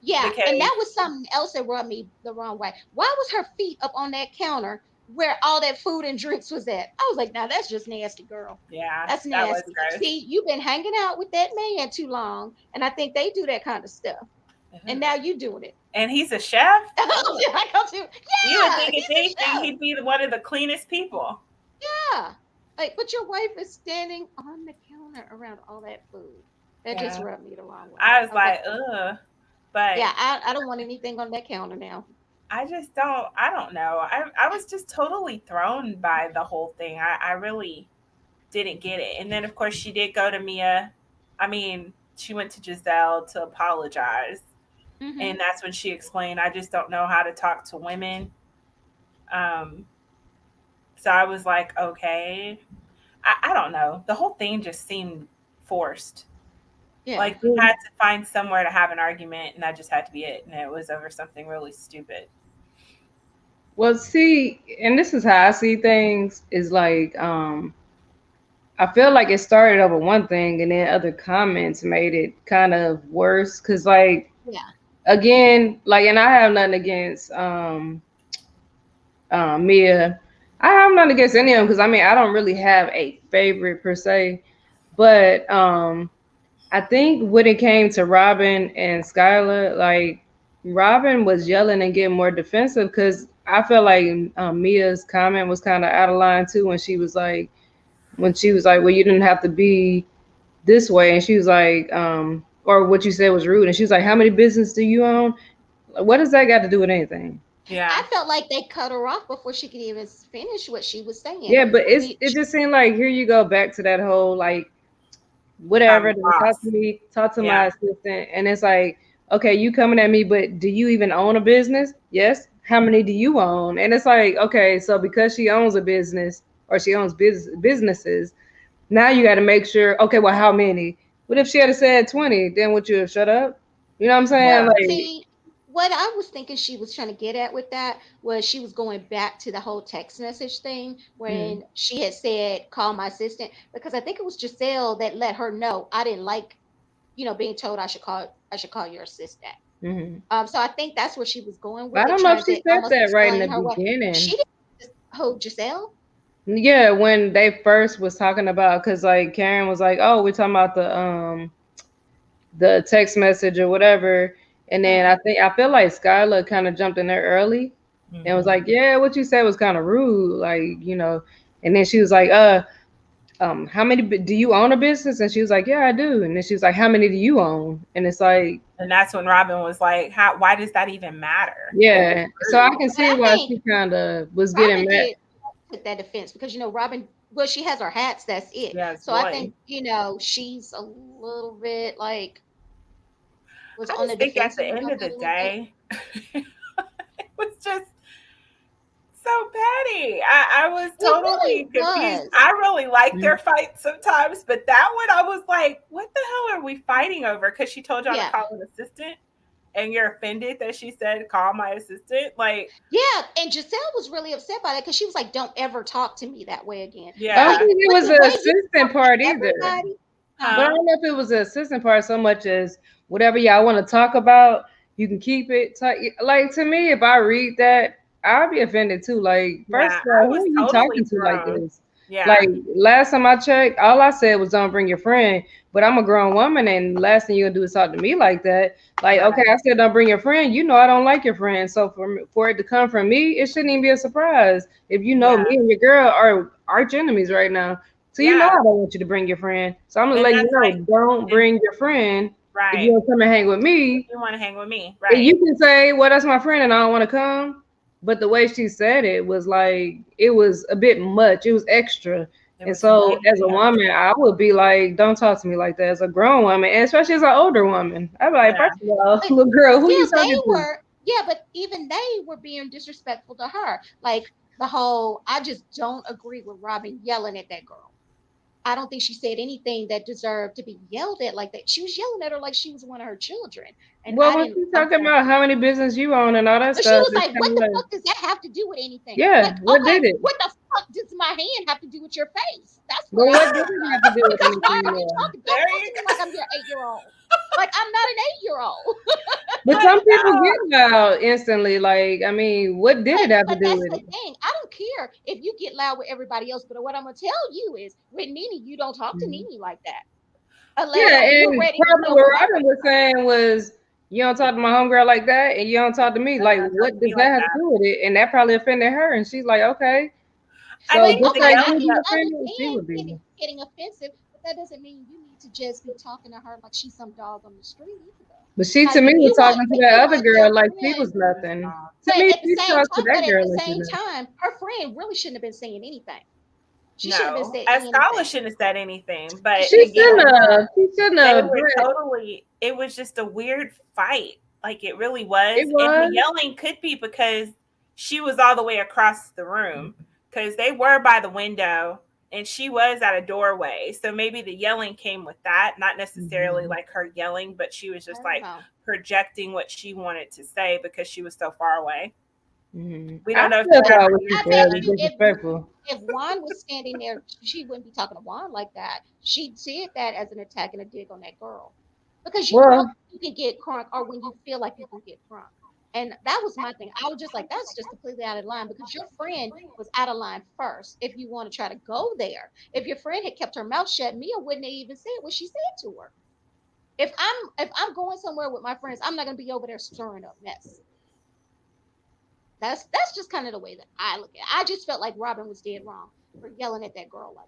Yeah, and because that was something else that rubbed me the wrong way. Why was her feet up on that counter where all that food and drinks was at? I was like, now that's just nasty, girl. yeah, That's that was nasty. gross. See, you've been hanging out with that man too long, and I think they do that kind of stuff. And now you doing it. And he's a chef. I go to, You would yeah, think if he's a anything, chef. he'd be one of the cleanest people. Yeah. Like, but your wife is standing on the counter around all that food. That just Yeah, rubbed me the wrong way. I was I was like, like, ugh. But yeah, I don't want anything on that counter now. I just don't. I don't know. I was just totally thrown by the whole thing. I really didn't get it. And then of course she did go to Mia. I mean, she went to Giselle to apologize, Hmm. and that's when she explained, I just don't know how to talk to women. Um, so I was like, okay. I don't know. The whole thing just seemed forced. Yeah. Like we had to find somewhere to have an argument, and that just had to be it. And it was over something really stupid. well, see, and this is how I see things. Is like, I feel like it started over one thing, and then other comments made it kind of worse. Cause like Yeah. again, like, and I have nothing against Mia. I have nothing against any of them because I mean I don't really have a favorite per se, but I think when it came to Robin and Skylar, like Robin was yelling and getting more defensive because I felt like Mia's comment was kind of out of line too when she was like, "Well, you didn't have to be this way," and she was like, or what you said was rude, and she was like, "How many business do you own? What does that got to do with anything?" Yeah. I felt like they cut her off before she could even finish what she was saying. Yeah, but We, it just seemed like here you go back to that whole like whatever, don't talk to Boss. me, talk to Yeah. my assistant. And it's like, okay, you coming at me, but do you even own a business? Yes. How many do you own? And it's like, okay, so because she owns a business or she owns businesses, now you got to make sure, okay, well, how many? What if she had said 20? Then would you have shut up? You know what I'm saying? Yeah. well, Like, see, what I was thinking she was trying to get at with that was she was going back to the whole text message thing mm, when she had said, call my assistant, because I think it was Giselle that let her know I didn't like, being told I should call your assistant. mm-hmm. So I think that's where she was going But I with it, don't know if trying she to said almost that right in the explain her way. She beginning. didn't hold Giselle. Yeah, when they first was talking about, because like Karen was like, oh, we're talking about the text message or whatever. And then Uh, I feel like Skylar kind of jumped in there early and was Hmm. like, yeah, what you said was kind of rude, like, you know. And then she was like, how many do you own a business? And she was like, yeah, I do. And then she was like, how many do you own? And it's like, And that's when Robin was like, "How? Why does that even matter? Like it's yeah. So I rude." can but see I why think she kind of was getting Robin mad. did took that defense because Robin well, she has her hats, that's it. Yes, So I boy. think, she's a little bit like was I on the just think at defensive the end about of that the a little bit. day, it was just so petty. I was It totally really confused. was. I really like Mhm. their fights sometimes, but that one I was like, what the hell are we fighting over? Because she told y'all to Yeah. call an assistant and you're offended that she said, call my assistant. Like, Yeah, and Giselle was really upset by that because she was like, "Don't ever talk to me that way again." I don't Like yeah. think it with was the the way you assistant talk to part either. everybody, But I huh? Huh? don't know if it was the assistant part so much as whatever y'all want to talk about, you can keep it. Like to me, if I read that, I'll be offended too. Like, first Yeah. of all, I who was are you talking totally to like thrown. this? Yeah. Like last time I checked, all I said was don't bring your friend. But I'm a grown woman, and last thing you're gonna do is talk to me like that. Like, okay, Right. I said don't bring your friend. You know I don't like your friend, so for it to come from me, it shouldn't even be a surprise. If you know Yeah. me and your girl are arch enemies right now, so you know Yeah. I don't want you to bring your friend. So I'm gonna And let you that's know, like, don't and bring your friend if you right. don't come and hang with If me. you want to hang with me. And Right. you can say, well, that's my friend and I don't want to come. But the way she said it was like it was a bit much. It was extra. It And was so way as a woman, extra. I would be like, don't talk to me like that as a grown woman, and especially as an older woman. I'd be like, Yeah. first of all, But little girl, who you still, they talking to? were. Yeah, but even they were being disrespectful to her. Like the whole, I just don't agree with Robin yelling at that girl. I don't think she said anything that deserved to be yelled at like that. She was yelling at her like she was one of her children, and Well, I when didn't she's like talking that. about how many business you own and all that But she stuff, was it's like, kind "What of the like, fuck does that have to do with anything?" yeah, Like, what okay, did it? what the fuck does my hand have to do with your face? That's what But I what want did to it know. have to do with Because why anything are you though? talking? Don't There talk you to me like go. I'm your 8 year old. Like I'm not an 8 year old. But But some people no. get loud instantly. Like, I mean, what did But it have to but do that's with the it? thing. I don't care if you get loud with everybody else. But what I'm gonna tell you is, with Nene, you don't talk to Mhm. Nene like that unless Yeah, you're and ready to probably go what away Robin from was her. saying was, you don't talk to my homegirl like that, and you don't talk to me. And Like, you don't talk what to does me that like have to that. do with it? And that probably offended her, and she's like, okay. I So But think just the okay, like I you yelling be can at offended, she understand would be. getting offensive, but that doesn't mean you need to just be talking to her like she's some dog on the street either. But she to Like me if was you want talking to if that you other want your girl like she friend, was nothing. To but me, at the she same talked to time, that but at girl the like same that. time, her friend really shouldn't have been saying anything. She shouldn't have been no. saying As Scholar anything. shouldn't have said anything. She But should She have said again, shouldn't have. no. She shouldn't they have. were But totally, it was just a weird fight. Like it really was. it And the was. yelling could be because she was all the way across the room because they were by the window and she was at a doorway. So maybe the yelling came with that, not necessarily Mhm. like her yelling, but she was I just don't like know. projecting what she wanted to say because she was so far away. Mhm. We I don't know if still you But ever thought what she I hear said bet was Jen. you disrespectful. if Juan was standing there, she wouldn't be talking to Juan like that. She'd see it that as an attack and a dig on that girl. Because you know Well, you can get crunk or when you feel like you can get crunk. And that was my thing. I was just like, that's just completely out of line because your friend was out of line first. If you want to try to go there, if your friend had kept her mouth shut, Mia wouldn't have even said what she said to her. If I'm going somewhere with my friends, I'm not gonna be over there stirring up mess. That's just kind of the way that I look at it. I just felt like Robin was dead wrong for yelling at that girl like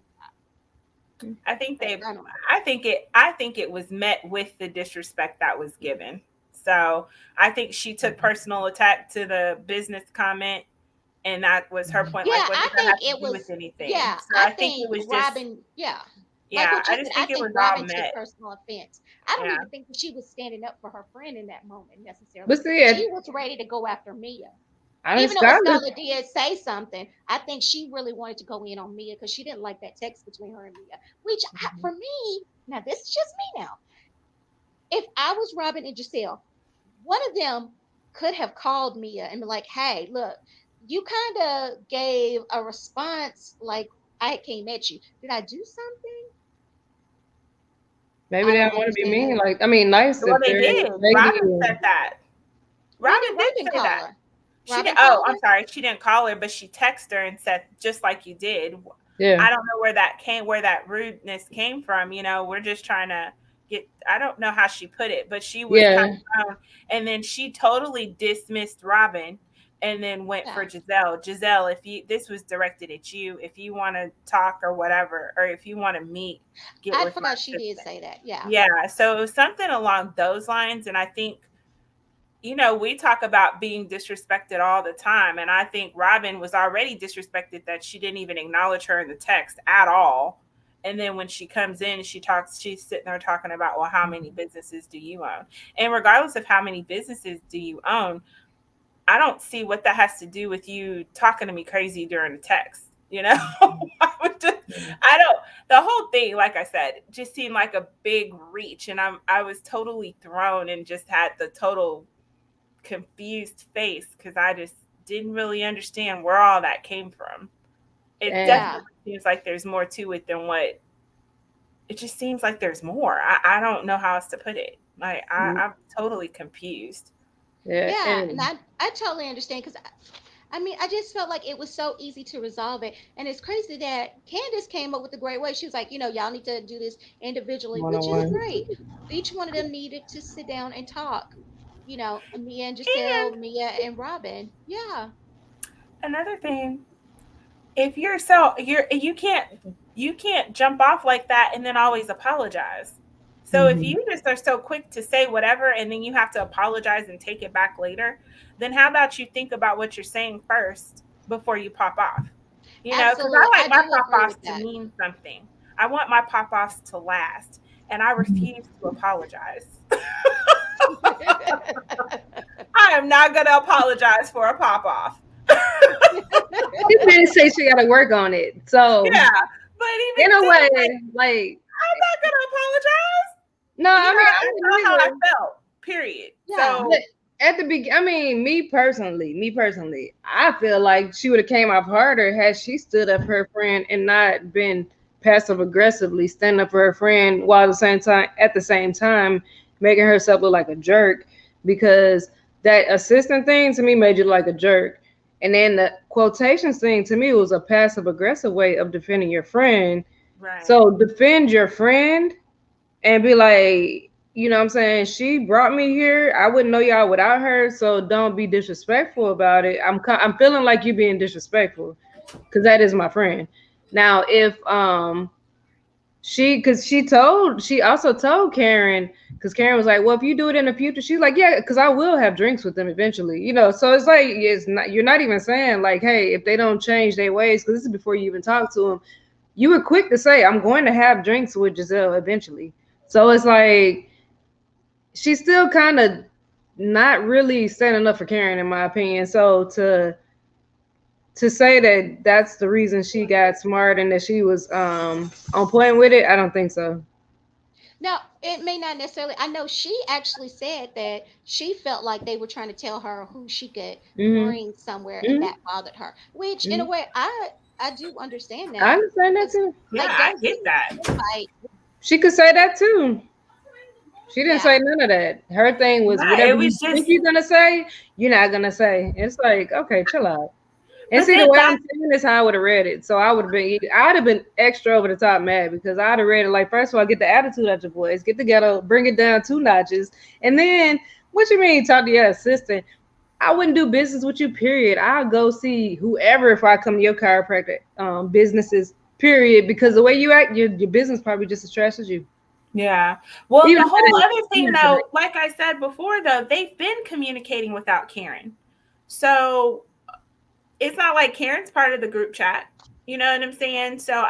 that. I think But they I don't know. I think it was met with the disrespect that was given. So I think she took personal attack to the business comment and that was her point. Yeah, Like, what I does that think have to it do with was. anything? Yeah, So I I think it think was just, Robin. Yeah, like yeah, what I you said. just I think it think was all Robin took met. personal offense. I don't Yeah. even think that she was standing up for her friend in that moment necessarily. but see, She was ready to go after Mia. I mean, Even though Skylar, Skylar did say something, I think she really wanted to go in on Mia because she didn't like that text between her and Mia. Which, for me, now this is just me now. If I was Robin and Giselle, one of them could have called Mia and been like, "Hey, look, you kind of gave a response like I came at you. Did I do something? maybe I they don't don't want to be understand." mean. Like, I mean, nice Well, if they they're did. shady. Robin said that. When did Robin did Robin say call that. her? She did. Robin Oh, called I'm her. sorry. She didn't call her, but she texted her and said, just like you did. Yeah, I don't know where that rudeness came from. We're just trying to get, I don't know how she put it, but she was kind yeah. of thrown. And then she totally dismissed Robin and then went for Yeah, Giselle. Giselle, if you, this was directed at you, if you want to talk or whatever, or if you want to meet, get I with my forgot she did assistant. say that. Yeah, Yeah. So it was something along those lines. And I think we talk about being disrespected all the time. And I think Robin was already disrespected that she didn't even acknowledge her in the text at all. And then when she comes in, she's sitting there talking about, well, how many businesses do you own? And regardless of how many businesses do you own, I don't see what that has to do with you talking to me crazy during the text. I would just, I don't, the whole thing, like I said, just seemed like a big reach. And I was totally thrown and just had the total confused face because I just didn't really understand where all that came from. It And Yeah. definitely seems like there's more to it than what it just seems like there's more. I don't know how else to put it. Like I'm totally confused. yeah, Yeah, and and I totally understand because I mean, I just felt like it was so easy to resolve it. And it's crazy that Candace came up with a great way. She was like, y'all need to do this individually, one on which is one. great. Each one of them needed to sit down and talk. Mia and And Giselle, Mia and Robin. Yeah, another thing, if you can't jump off like that and then always apologize. So if Hmm. you just are so quick to say whatever and then you have to apologize and take it back later, then how about you think about what you're saying first before you pop off? Because absolutely. I like I my do pop agree offs with to that. mean something. I want my pop offs to last, and I refuse to apologize. I am not going to apologize for a pop off. She did say she got to work on it. So Yeah, but in even a still, way, like, like I'm not going to apologize. no, I mean I That's wouldn't not how I either. felt. Period. Yeah, But So at the beginning, I mean, me personally, I feel like she would have came off harder had she stood up for her friend and not been passive aggressively standing up for her friend while at the same time making herself look like a jerk because that assistant thing to me made you look like a jerk. And then the quotations thing to me was a passive aggressive way of defending your friend. right. So defend your friend and be like, you know what I'm saying? She brought me here. I wouldn't know y'all without her, so don't be disrespectful about it. I'm feeling like you being disrespectful cuz that is my friend. Now, if she also told Karen cuz Karen was like, "Well, if you do it in the future." She's like, "Yeah, cuz I will have drinks with them eventually." So it's like you're not even saying like, "Hey, if they don't change their ways cuz this is before you even talk to them." You were quick to say, "I'm going to have drinks with Giselle eventually." So it's like she's still kind of not really standing up for Karen, in my opinion. So to say that that's the reason she got smart and that she was on point with it, I don't think so. now it may not necessarily. I know she actually said that she felt like they were trying to tell her who she could Hmm. bring somewhere, and Hmm. that bothered her. Which, in a Hmm. way, I do understand I that understand that because, too. Yeah, like, I don't get get me that. wrong, like, She could say that too. She didn't yeah, say none of that. Her thing was Yeah, whatever it you was think just, you're gonna say, you're not gonna say. It's like, okay, chill out. And but see, the then way I'm that, saying this, how I would have read it. So I'd have been extra over the top mad because I'd have read it like, first of all, get the attitude out your voice, get together, bring it down 2 notches, and then what you mean talk to your assistant? I wouldn't do business with you. Period. I'll go see whoever if I come to your chiropractic businesses. Period. Because the way you act, your business probably just as trash as you. yeah. Well, Even the if that whole ain't other thing, even correct. though, like I said before, though, they've been communicating without Karen. So it's not like Karen's part of the group chat. You know what I'm saying? So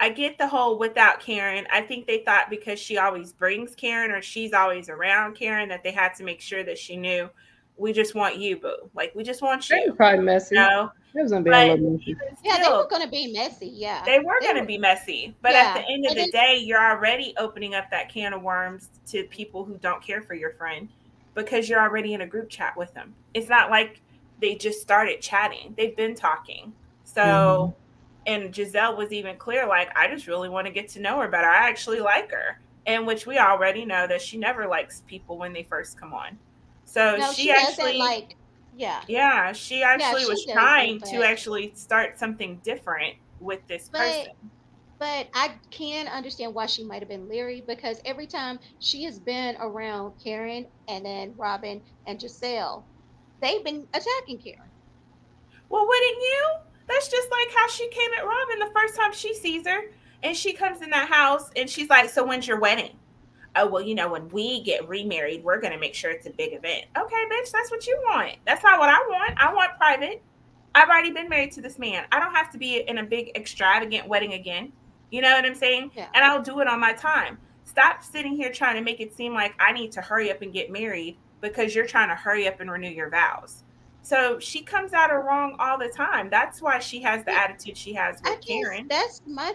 I get the whole without Karen. I think they thought because she always brings Karen or she's always around Karen that they had to make sure that she knew we just want you, boo. Like we just want That was you. probably messy. No. That was gonna be a But little messy. even yeah, they were still, gonna be messy. Yeah, they were they going to were. be messy. But at the Yeah, end of and the then day, you're already opening up that can of worms to people who don't care for your friend because you're already in a group chat with them. It's not like they just started chatting, they've been talking. Hmm. So, and Giselle was even clear like, I just really want to get to know her better. I actually like her. And which we already know that she never likes people when they first come on. So no, she she doesn't actually, like. Yeah, yeah, she yeah, actually she was doesn't. trying to actually start something different with this But person. but I can understand why she might have been leery because every time she has been around Karen and then Robin and Giselle, they've been attacking Karen. Well, wouldn't you? That's just like how she came at Robin the first time she sees her. And she comes in that house and she's like, so when's your wedding? oh, well, when we get remarried, we're going to make sure it's a big event. Okay, bitch, that's what you want. That's not what I want. I want private. I've already been married to this man. I don't have to be in a big extravagant wedding again. You know what I'm saying? Yeah. And I'll do it on my time. Stop sitting here trying to make it seem like I need to hurry up and get married because you're trying to hurry up and renew your vows. So she comes at her wrong all the time. That's why she has the Yeah. attitude she has I with guess Karen. that's my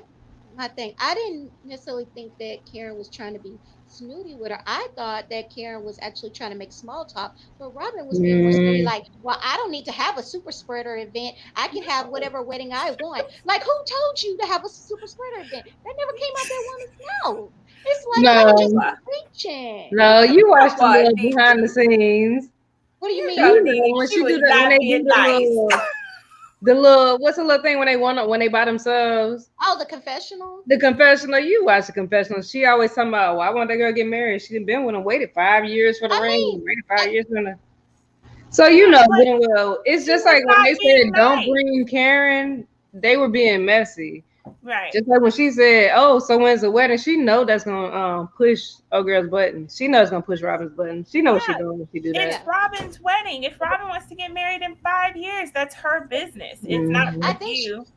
thing. I didn't necessarily think that Karen was trying to be snooty with her. I thought that Karen was actually trying to make small talk, but Robin was being more snooty, Mm, like, well, I don't need to have a super spreader event. I can have whatever wedding I want. Like, who told you to have a super spreader event? That never came out that woman's mouth. It's like, honey, just no, be preaching. no, you watch the What, little behind the Nene? scenes. What do you You mean? know, You Nene, know when she she was do that when not they do being nice. the little what's the little thing when they want when they by themselves. Oh, the confessional? The confessional, you watch the confessional. She always talking about why won't that girl get married? She done been with him, waited 5 years for the I ring, mean, waited I, 5 years for the. So yeah. you know But damn well. It's she just was like when not they being said don't nice. bring Karen, they were being messy. Right. Just like when she said, "Oh, so when's the wedding?" She know that's gonna push oh girl's button. She knows it's gonna push Robin's button. She know what she Yeah. doing when she do It's that. Yeah. Robin's wedding. If Robin wants to get married in 5 years, that's her business. It's not I for Hmm. think she, you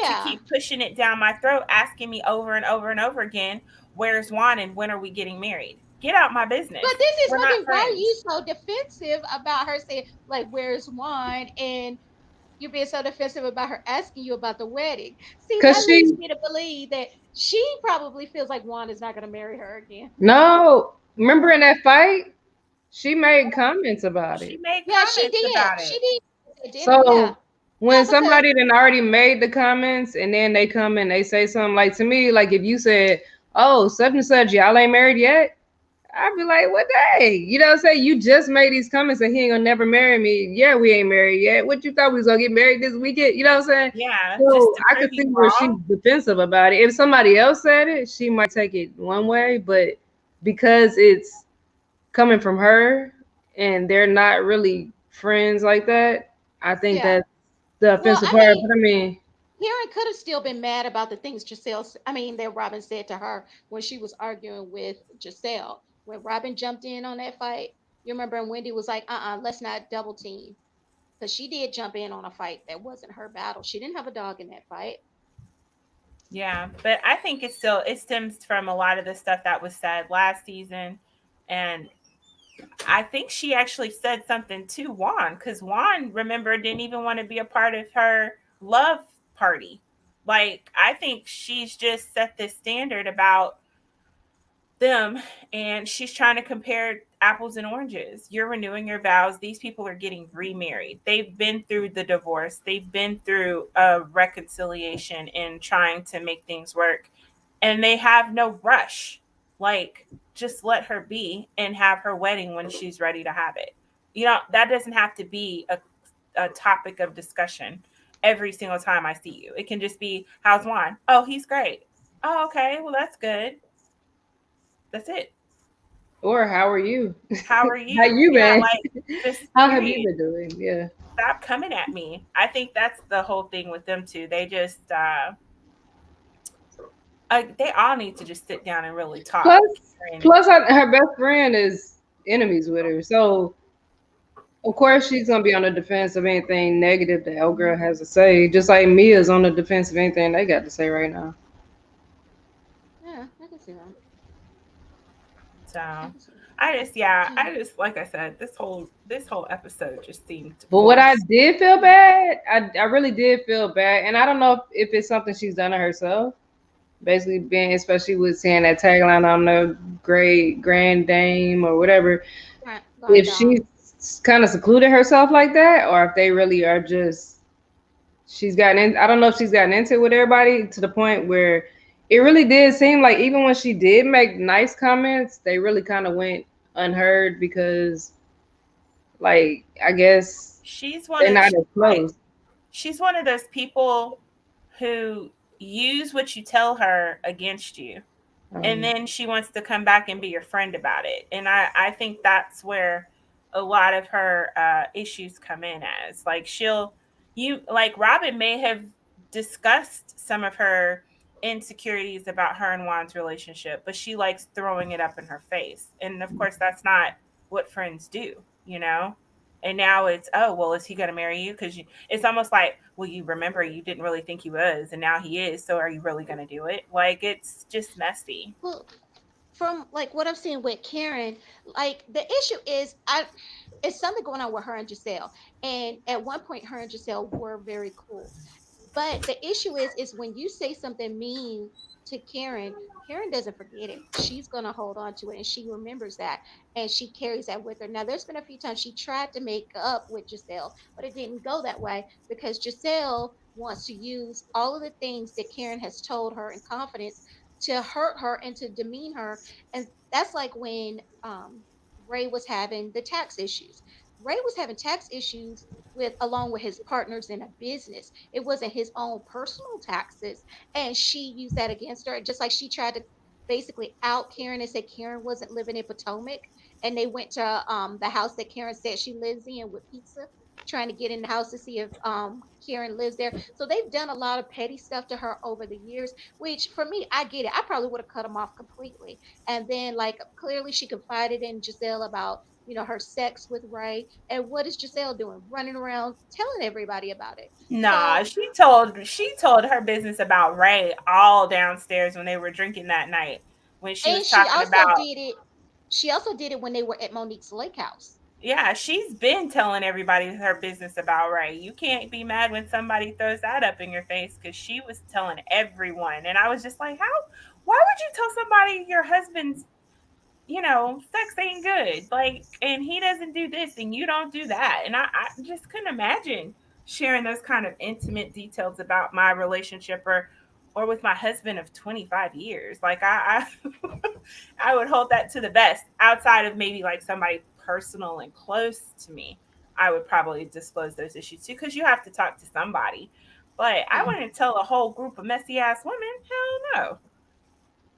to yeah. keep pushing it down my throat, asking me over and over and over again, where's Juan and when are we getting married? Get out my But business. this is We're my not thing. Why are you friends. so defensive about her saying, like, where's Juan? And you're being so defensive about her asking you about the wedding. See, Cause that leads she me to believe that she probably feels like Juan is not going to marry her again. no remember in that fight she made comments about She it. made Yeah, she comments did. about She it. did. Didn't, yeah. So Yeah, when because, somebody then already made the comments and then they come and they say something like to me, like if you said, "Oh, such and such, y'all ain't married yet," I'd be like, "What day?" You know what I'm saying? You just made these comments and he ain't gonna never marry me. Yeah, we ain't married yet. What you thought we was gonna get married this weekend? You know what I'm saying? Yeah, just So to I prove could see you where she's wrong. defensive about it. If somebody else said it, she might take it one way, but because it's coming from her and they're not really friends like that, I think yeah. that's the Well, offensive I part. mean, But I mean, Karen could have still been mad about the things I mean, that Robin said to her when she was arguing with Giselle. When Robin jumped in on that fight, you remember, and Wendy was like, let's not double team. Because she did jump in on a fight that wasn't her battle. She didn't have a dog in that fight. Yeah, but I think it stems from a lot of the stuff that was said last season, and I think she actually said something to Juan because Juan, remember, didn't even want to be a part of her love party. Like, I think she's just set this standard about them and she's trying to compare apples and oranges. You're renewing your vows. These people are getting remarried. They've been through the divorce, they've been through a reconciliation and trying to make things work, and they have no rush. Like, just let her be and have her wedding when she's ready to have it. That doesn't have to be a topic of discussion every single time I see you. It can just be, how's Juan? Oh, he's great. Oh, okay, well, that's good. That's it. or how are you? How are How you? you Yeah, been? like, just How have you period. been doing? Yeah. Stop coming at me. I think that's the whole thing with them too. They just they all need to just sit down and really talk. Plus, And plus, her best friend is enemies with her, so of course she's gonna be on the defense of anything negative that old girl has to say. Just like Mia's on the defense of anything they got to say right now. Yeah, I can see that. so I can see that. I just like I said, this whole episode just seemed But what I forced. did feel bad, I really did feel bad, and I don't know if it's something she's done to herself. Basically, being especially with saying that tagline on the great grand dame or whatever. Right, If grand dog. she's kind of secluded herself like that, or if they really are just she's gotten in. I don't know if she's gotten into it with everybody to the point where it really did seem like even when she did make nice comments, they really kind of went unheard because, like, I guess She's they're one of not she's as like close. she's one of those people who use what you tell her against you, and Um, then she wants to come back and be your friend about it. And I think that's where a lot of her issues come in as, like, she'll you like Robin may have discussed some of her insecurities about her and Juan's relationship, but she likes throwing it up in her face. And of course, that's not what friends do, you know? And now it's, oh, well, is he going to marry you? Because it's almost like, well, you remember you didn't really think he was, and now he is. So are you really going to do it? Like, it's just messy. Well, from like what I've seen with Karen, like the issue is I it's something going on with her and Giselle. And at one point her and Giselle were very cool. But the issue is when you say something mean to Karen, Karen doesn't forget it. She's gonna hold on to it and she remembers that and she carries that with her. Now there's been a few times she tried to make up with Giselle, but it didn't go that way because Giselle wants to use all of the things that Karen has told her in confidence to hurt her and to demean her. And that's like when Ray was having the tax issues. Ray was having tax issues with along with his partners in a business. It wasn't his own personal taxes. And she used that against her, just like she tried to basically out Karen and said Karen wasn't living in Potomac. And they went to the house that Karen said she lives in with pizza, trying to get in the house to see if Karen lives there. So they've done a lot of petty stuff to her over the years, which for me, I get it. I probably would have cut them off completely. And then, like, clearly she confided in Giselle about, her sex with Ray. And what is Giselle doing? Running around telling everybody about it. Nah, So, she told her business about Ray all downstairs when they were drinking that night. When she and was talking about, she also did it when they were at Monique's lake house. yeah, she's been telling everybody her business about Ray. You can't be mad when somebody throws that up in your face because she was telling everyone. And I was just like, how? Why would you tell somebody your husband's, sex ain't good? Like, and he doesn't do this and you don't do that. And I just couldn't imagine sharing those kind of intimate details about my relationship or with my husband of 25 years. Like, I would hold that to the best. Outside of maybe like somebody personal and close to me, I would probably disclose those issues too, because you have to talk to somebody. But I Yeah. wouldn't tell a whole group of messy ass women. Hell no.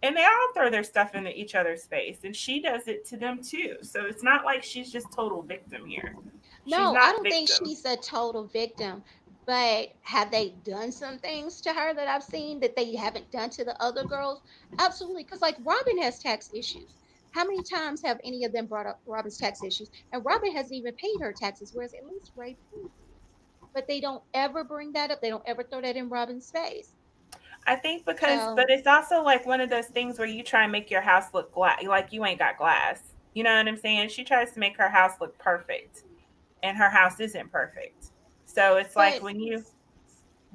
And they all throw their stuff into each other's face, and she does it to them too. So it's not like she's just total victim here. She's No, I not don't think victim. she's a total victim. But have they done some things to her that I've seen that they haven't done to the other girls? Absolutely. Because, like, Robin has tax issues. How many times have any of them brought up Robin's tax issues? And Robin hasn't even paid her taxes, whereas at least Ray pays them. But they don't ever bring that up. They don't ever throw that in Robin's face. I think because, So, but it's also like one of those things where you try and make your house look like you ain't got glass. You know what I'm saying? She tries to make her house look perfect, and her house isn't perfect. So it's like but when you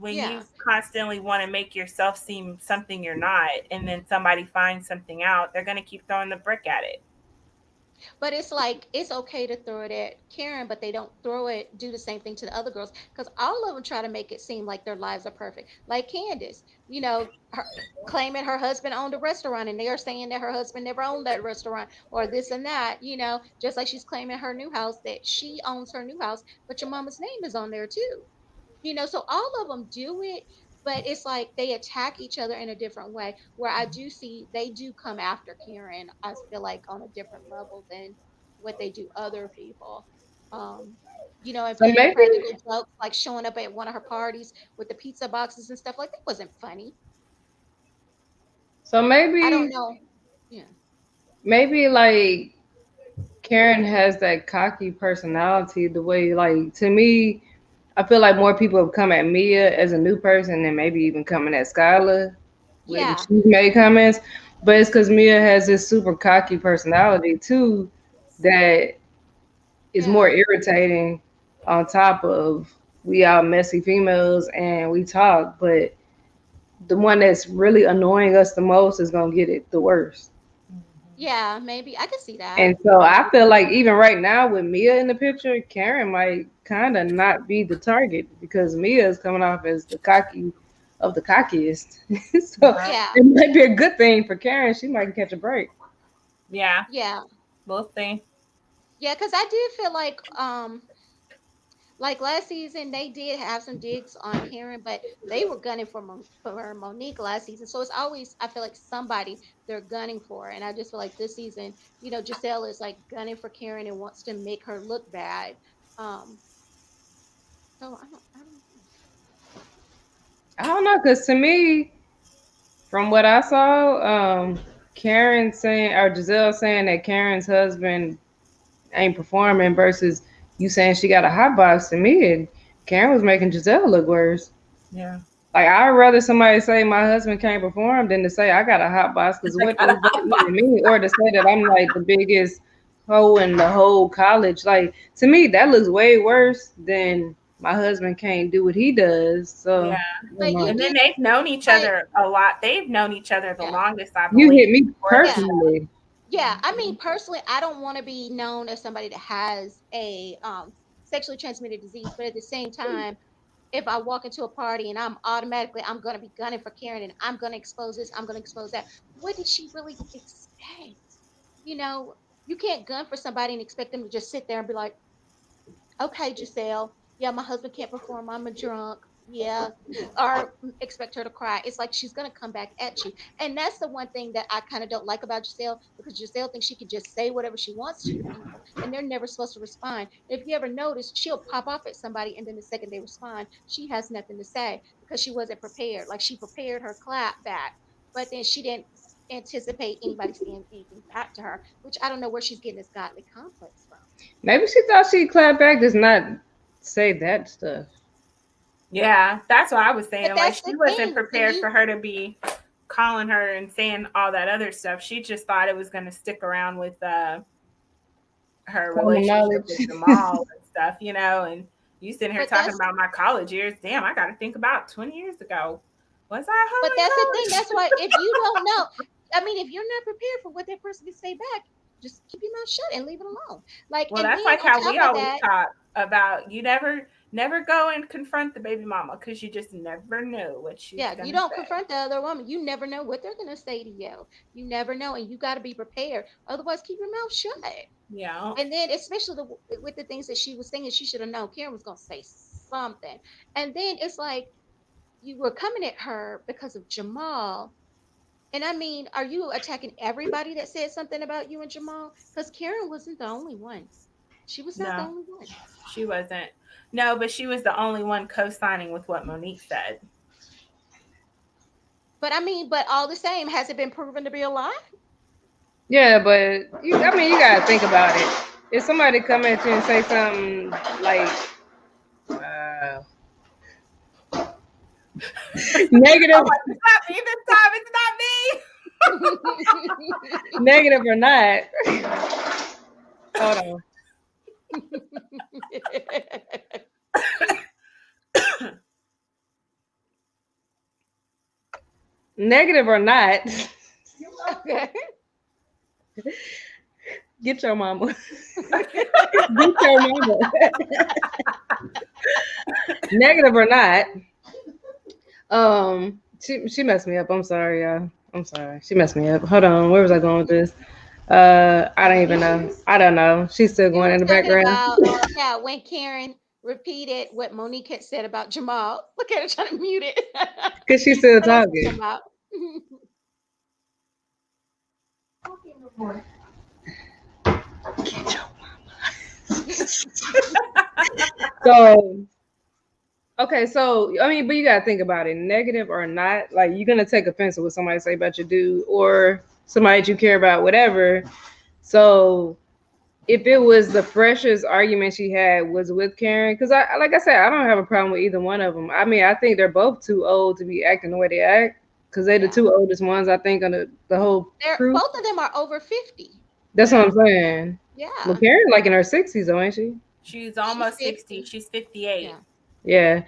yeah. constantly want to make yourself seem something you're not, and then somebody finds something out, they're gonna keep throwing the brick at it. But it's like it's okay to throw it at Karen, but they don't do the same thing to the other girls because all of them try to make it seem like their lives are perfect. Like Candace, claiming her husband owned a restaurant, and they are saying that her husband never owned that restaurant or this and that. Just like she's claiming her new house that she owns her new house, but your mama's name is on there too. So all of them do it, but it's like they attack each other in a different way. Where I do see they do come after Karen, I feel like on a different level than what they do other people. Um, and So playing maybe, practical jokes, like showing up at one of her parties with the pizza boxes and stuff like that wasn't funny. so I don't maybe, know. Yeah. maybe like Karen has that cocky personality. The way, like, to me, I feel like more people have come at Mia as a new person than maybe even coming at Skylar when Yeah. she's made comments. But it's because Mia has this super cocky personality too that is more Yeah. irritating. On top of we are messy females and we talk, but the one that's really annoying us the most is gonna get it the worst. Yeah. Maybe I can see that. And so I feel like even right now with Mia in the picture, Karen might kind of not be the target because Mia is coming off as the cocky of the cockiest. So Uh-huh. Yeah. it might be a good thing for Karen. She might catch a break. Yeah, Yeah. we'll see. Yeah. Because I did feel like last season, they did have some digs on Karen, but they were gunning for Monique last season. So it's always I feel like somebody they're gunning for, and I just feel like this season, Giselle is like gunning for Karen and wants to make her look bad. Um, so I don't know. I don't know, because to me, From what I saw, Karen saying or Giselle saying that Karen's husband ain't performing versus you saying she got a hot box to me, and Karen was making Giselle look worse. Yeah. Like I'd rather somebody say my husband can't perform than to say I got a hot box because I what got a does that hot mean to box. me? Or to say that I'm like the biggest hoe in the whole college. Like to me that looks way worse than my husband can't do what he does. So Yeah. I don't But you know. And then do, they've known each but other a lot. They've known each other the yeah, longest, I You believe, hit me before this. yeah. personally. Yeah, I mean, personally, I don't want to be known as somebody that has a sexually transmitted disease, but at the same time, if I walk into a party and I'm gonna be gunning for Karen and I'm gonna expose this, I'm gonna expose that. What did she really expect? You know, you can't gun for somebody and expect them to just sit there and be like, okay, Giselle, yeah, my husband can't perform. I'm a drunk. Yeah. Or expect her to cry. It's like she's going to come back at you. And that's the one thing that I kind of don't like about Giselle because Giselle thinks she can just say whatever she wants to people and they're never supposed to respond. If you ever notice, she'll pop off at somebody and then the second they respond, she has nothing to say because she wasn't prepared. Like she prepared her clap back, but then she didn't anticipate anybody saying anything back to her, which I don't know where she's getting this godly complex from. Maybe she thought she'd clap back, does not say that stuff. Yeah, that's what I was But saying. Like that's the she wasn't thing. When prepared you for her to be calling her and saying all that other stuff. She just thought it was going to stick around with her Common relationship knowledge. with Jamal and stuff, and you sitting here but talking that's about my college years. Damn, I got to think about 20 years ago. Was I a but hoe in that's the thing. college? That's why if you don't know, I mean, if you're not prepared for what that person can say back, just keep your mouth shut and leave it alone. Like, Well, and that's then like on how top we of always that, talk about you never go and confront the baby mama because you just never know what she's yeah, you gonna don't say. confront the other woman. You never know what they're gonna say to you. You never know, and you got to be prepared. Otherwise, keep your mouth shut. Yeah. And then, especially with the things that she was saying, she should have known Karen was gonna say something. And then it's like you were coming at her because of Jamal. And I mean, are you attacking everybody that said something about you and Jamal? Because Karen wasn't the only one. She was not the No, only one. she wasn't. No, but she was the only one co-signing with what Monique said. But I mean, but all the same, has it been proven to be a lie? Yeah, but I mean, you gotta think about it. If somebody come at you and say something like uh, Oh, negative, it's not me this time. It's not me. negative or not, hold on. Negative or not, get your mama. Get your mama. Negative or not, she messed me up. I'm sorry, y'all. I'm sorry. She messed me up. Hold on. Where was I going with this? I don't even know. I don't know. She's still You going were in the talking background about, yeah, when Karen repeated what Monique had said about Jamal. Look at her trying to mute it. because she's still What else you talking talking. about? So okay, so I mean, but you gotta think about it. Negative or not, like you're gonna take offense to what somebody say about your dude or somebody that you care about, whatever. So if it was the freshest argument she had was with Karen, because like I said, I don't have a problem with either one of them. I mean, I think they're both too old to be acting the way they act, because they're the Yeah. two oldest ones I think on the whole They're crew. both of them are over 50. That's what Yeah. I'm saying. Well, Yeah. Karen like in her 60s, though, ain't she? She's She's almost 60. 50. She's 58. Yeah. Yeah,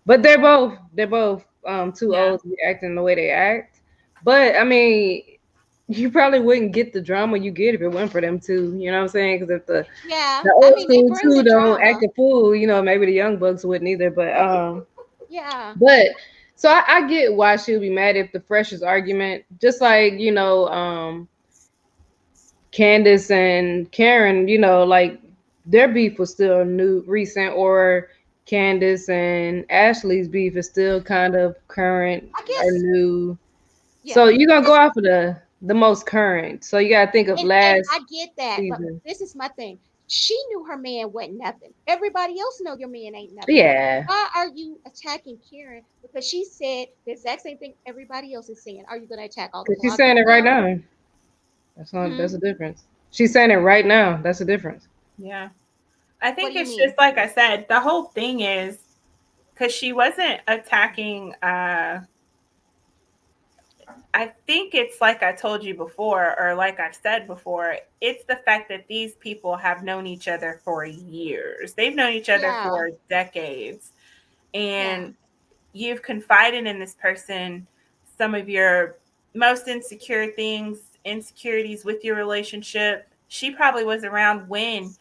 but they're both too Yeah. old to be acting the way they act. But I mean, you probably wouldn't get the drama you get if it went for them too. You know what I'm saying? Because if Yeah. the I old mean, they school bring too the don't act drama. a fool, maybe the young bucks wouldn't either. Yeah. But so I get why she'll be mad if the freshest argument, just like Candace and Karen, like their beef was still new, recent, or Candace and Ashley's beef is still kind of current I or guess, new. So yeah. you're gonna go This, off of the most current. So you gotta think of and last I get that, but season. this is my thing. She knew her man wasn't nothing. Everybody else know your man ain't nothing. Yeah, Why are you attacking Karen? Because she said the exact same thing everybody else is saying. Are you going to attack all the because she's bloggers saying it right now? now. That's not. That's Hmm. a difference. She's saying it right now. That's a difference. Yeah. I What think do you it's just mean? like I said, the whole thing is because she wasn't attacking I think it's like I told you before, or like I've said before, it's the fact that these people have known each other for years. They've known each other Yeah, for decades. yeah, And you've confided in this person some of your most insecure things, insecurities with your relationship. She probably was around when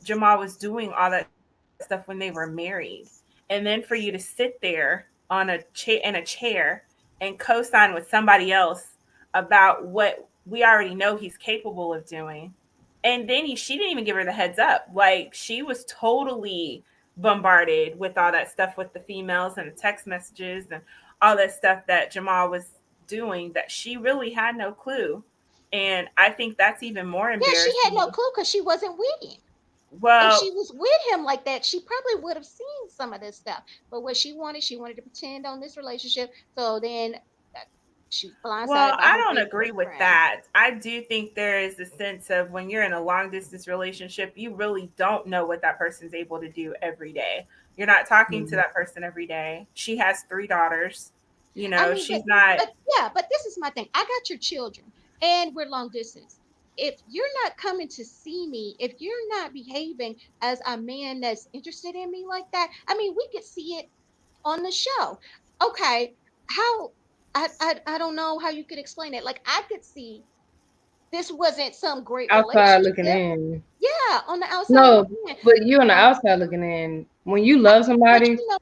Jamal was doing all that stuff when they were married. And then for you to sit there on a chair and co-sign with somebody else about what we already know he's capable of doing. And then she didn't even give her the heads up. Like she was totally bombarded with all that stuff with the females and the text messages and all that stuff that Jamal was doing that she really had no clue. And I think that's even more yeah. She had no embarrassing. clue because she wasn't with him. If she Well, was with him like that, she probably would have seen some of this stuff. But what she wanted to pretend on this relationship. So then she was well, blindsided by I her don't big agree with boyfriend. that. I do think there is a sense of when you're in a long distance relationship, you really don't know what that person's able to do every day. You're not talking to Mhm. that person every day. She has 3 daughters. I mean, She's not. but yeah, but this is my thing. I got your children, and we're long distance. If you're not coming to see me, if you're not behaving as a man that's interested in me like that, I mean, we could see it on the show. Okay, how I don't know how you could explain it. Like I could see this wasn't some great Outside looking relationship. in. Yeah, on the outside No, looking in. but you on the Um, outside looking in. When you love but somebody, you know,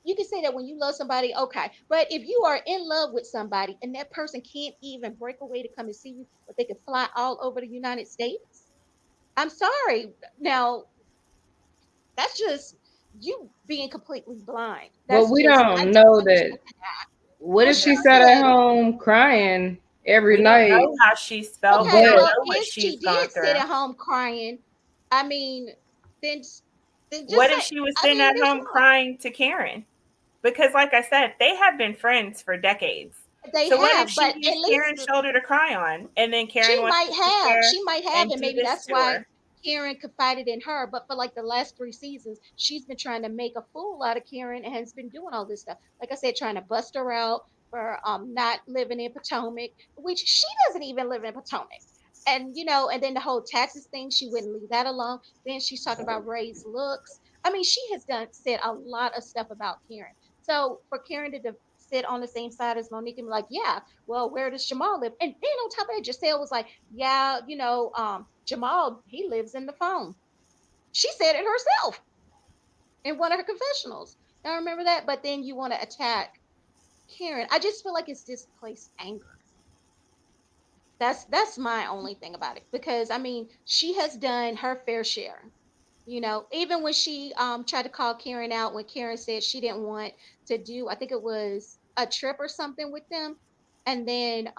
you can say that when you love somebody, okay. But if you are in love with somebody and that person can't even break away to come and see you, but they can fly all over the United States, I'm sorry. Now that's just you being completely blind. but That's we just don't know that. What what if she she sat at said. home crying every We don't night? know how she's felt. We Okay, don't But well, know what if she she's gone did sit through. at home crying, I mean, then just What if say, she was I sitting mean, at what is home wrong? crying to Karen? Because, like I said, they have been friends for decades. They So, what if have, she but at used least Karen's shoulder to cry on, and then Karen wants to sit there She might have, and and do maybe this that's to why her? Karen confided in her. But for like the last 3 seasons, she's been trying to make a fool out of Karen and has been doing all this stuff. Like I said, trying to bust her out for not living in Potomac, which she doesn't even live in Potomac. And and then the whole taxes thing, she wouldn't leave that alone. Then she's talking about Ray's looks. I mean, she has done said a lot of stuff about Karen. So for Karen to sit on the same side as Monique and be like, yeah, well, where does Jamal live? And then on top of it, Giselle was like, yeah, Jamal, he lives in the phone. She said it herself in one of her confessionals. I remember that. But then you want to attack Karen. I just feel like it's displaced anger. That's my only thing about it because I mean she has done her fair share. Even when she tried to call Karen out when Karen said she didn't want to do, I think it was a trip or something with them, and then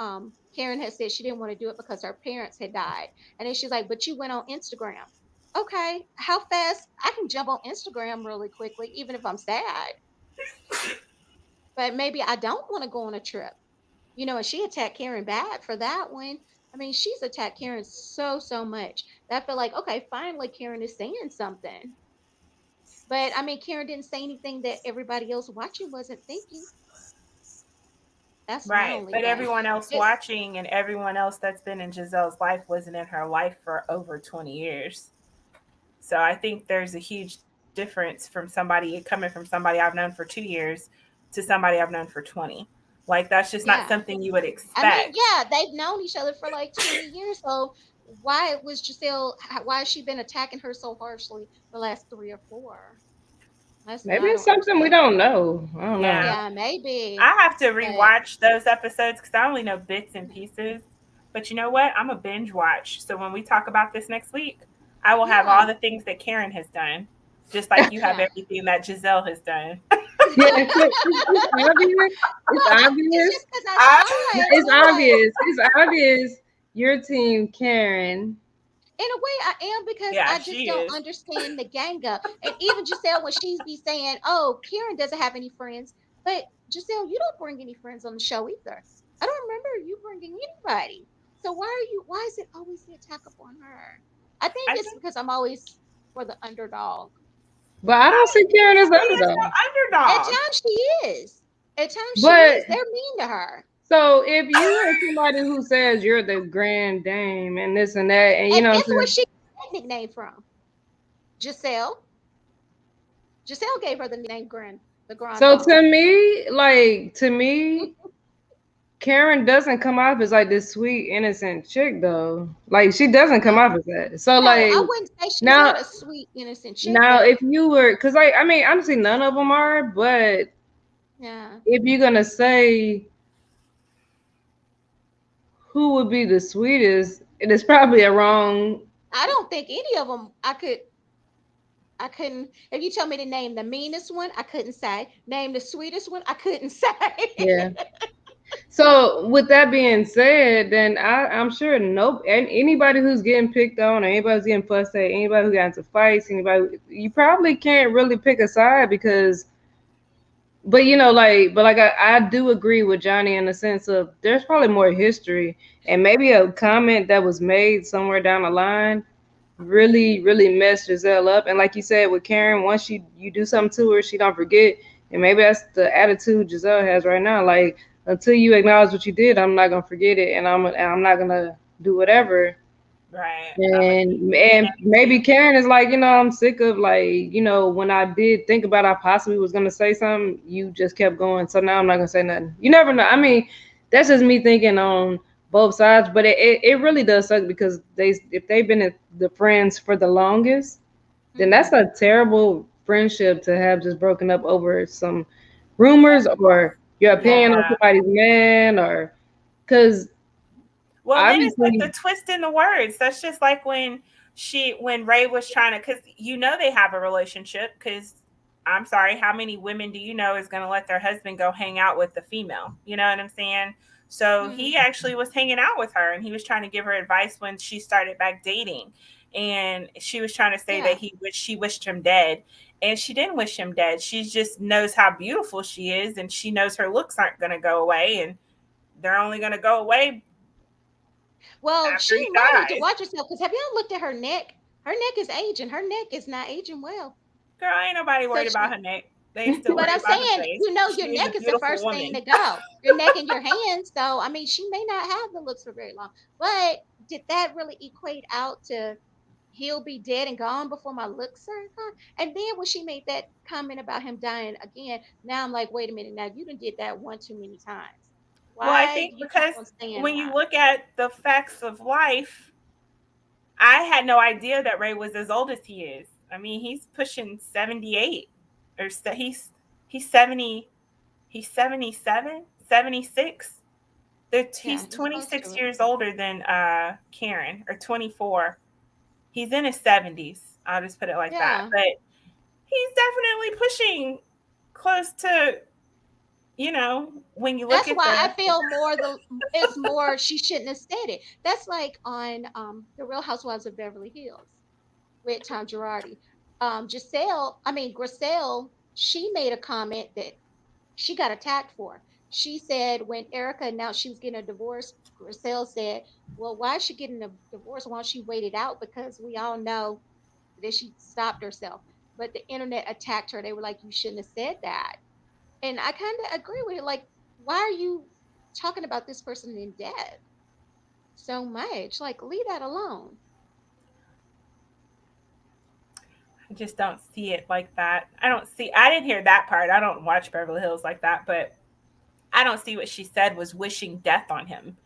Karen had said she didn't want to do it because her parents had died, and then she's like, "But you went on Instagram." Okay, how fast I can jump on Instagram really quickly, even if I'm sad, but maybe I don't want to go on a trip. And she attacked Karen bad for that one. I mean, she's attacked Karen so much that I feel like, okay, finally Karen is saying something. But I mean, Karen didn't say anything that everybody else watching wasn't thinking. That's my Right. only But thing. everyone else Just watching and everyone else that's been in Giselle's life wasn't in her life for over 20 years. So I think there's a huge difference from somebody coming from somebody I've known for 2 years to somebody I've known for 20. Like, that's just not yeah. something you would I mean, expect. yeah, they've known each other for like 20 years. So why has she been attacking her so harshly the last 3 or 4? That's what maybe I it's don't something we understand. don't know. I don't know. Yeah. Yeah, maybe. I have to But rewatch those episodes because I only know bits and pieces. But you know what? I'm a binge watch. So when we talk about this next week, I will have all yeah, the things that Karen has done, just like you have yeah. everything that Giselle has done. Yeah, it's obvious. It's Well, it's obvious. just because I I, saw it. It's Yeah. obvious. It's obvious. Your team, Karen. In a way, I am because Yeah, I just she don't is. understand the gang up. And even Giselle, when she's be saying, "Oh, Karen doesn't have any friends," but Giselle, you don't bring any friends on the show either. I don't remember you bringing anybody. So why are you? Why is it always the attack upon her? I think I it's think because I'm always for the underdog. But I don't see Karen as the she is underdog. the At underdog. times she is. At times she But is. They're mean to her. so if you are somebody who says you're the grand dame and this and that, and you And know what guess I'm where saying? she got that nickname from? Giselle. Giselle gave her the name the Grand So Dame. to me, Karen doesn't come off as like this sweet, innocent chick though. Like she doesn't come Uh, off as that. So no, like I wouldn't say she's now not a sweet, innocent chick, now but if you were because like I mean honestly none of them are, but yeah, if you're gonna say who would be the sweetest, it is probably a wrong. I don't think any of them I couldn't. If you tell me to name the meanest one, I couldn't say. Name the sweetest one, I couldn't Yeah. say. So with that being said, then I'm sure nope. And anybody who's getting picked on, or anybody who's getting fussed at, anybody who got into fights, anybody, you probably can't really pick a side because. But I do agree with Johnny in the sense of there's probably more history and maybe a comment that was made somewhere down the line really really messed Giselle up. And like you said with Karen, once you do something to her, she don't forget. And maybe that's the attitude Giselle has right now. Like until you acknowledge what you did, I'm not gonna forget it, and I'm not gonna do whatever. Right. I'm gonna keep getting And at maybe you. Karen is like, I'm sick of like, when I did think about I possibly was gonna say something, you just kept going. So now I'm not gonna say nothing. You never know. I mean, that's just me thinking on both sides, but it really does suck because if they've been the friends for the longest, then that's Hmm. a terrible friendship to have just broken up over some Yeah, rumors or your opinion on Yeah. somebody's man or because Well, then it's like the obviously, twist in the words. That's just like when Ray was trying to, because they have a relationship. Because I'm sorry, how many women do you know is going to let their husband go hang out with the female? You know what I'm saying? So hmm, he actually was hanging out with her, and he was trying to give her advice when she started back dating, and she was trying to say that yeah. she wished him dead. And she didn't wish him dead. She just knows how beautiful she is, and she knows her looks aren't going to go away, and they're only going to go away Well, after she he might need to dies. watch herself because have y'all looked at her neck? Her neck is aging. Her neck is not aging well. Girl, ain't nobody So worried about she, her neck. They still but worried I'm about her saying, face. you know, your She is a neck is the beautiful first thing woman. to go. Your neck and your hands. So, I mean, she may not have the looks for very long. But did that really equate out to he'll be dead and gone before my looks are gone? And then when she made that comment about him dying again, now I'm like, wait a minute. Now you done did that one too many times. Well, I Why think do you keep because on saying when you that? look at the facts of life, I had no idea that Ray was as old as he is. I mean, he's pushing 78 or he's 70, he's 77, 76. Yeah, He's he's close to 26 it. years older than Karen, or 24. He's in his 70s. I'll just put it like that. Yeah. But he's definitely pushing close to, when you look That's at why I the feel more it's more she shouldn't have said it. That's like on the Real Housewives of Beverly Hills with Tom Girardi. Griselle, she made a comment that she got attacked for. She said when Erica announced she was getting a divorce, Griselle said, "Well, why is she getting a divorce? Why don't she wait it out? Because we all know that she stopped herself." But the internet attacked her. They were like, "You shouldn't have said that." And I kind of agree with it. Like, why are you talking about this person in death so much? Like, leave that alone. I just don't see it like that. I didn't hear that part. I don't watch Beverly Hills like that, but I don't see what she said was wishing death on him.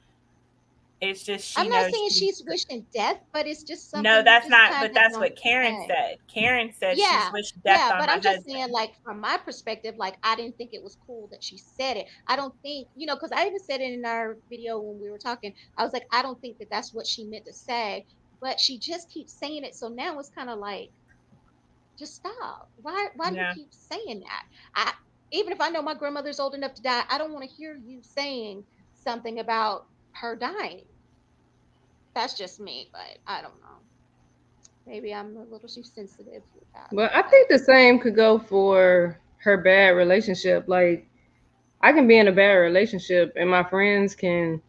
It's just she I'm not knows saying she's she's wishing death, but it's just no, something you that's just not, kind but of that's don't what Karen say. said. Karen said she's Yeah, wished death yeah, on but my I'm just saying, husband. like, from my perspective, like, I didn't think it was cool that she said it. I don't think, because I even said it in our video when we were talking. I was like, I don't think that that's what she meant to say, but she just keeps saying it. So now it's kind of like, just stop. Why do you Yeah. keep saying that? I Even if I know my grandmother's old enough to die, I don't want to hear you saying something about her dying. That's just me, but I don't know. Maybe I'm a little too sensitive about it, But I but think the same could go for her bad relationship. Like I can be in a bad relationship and my friends can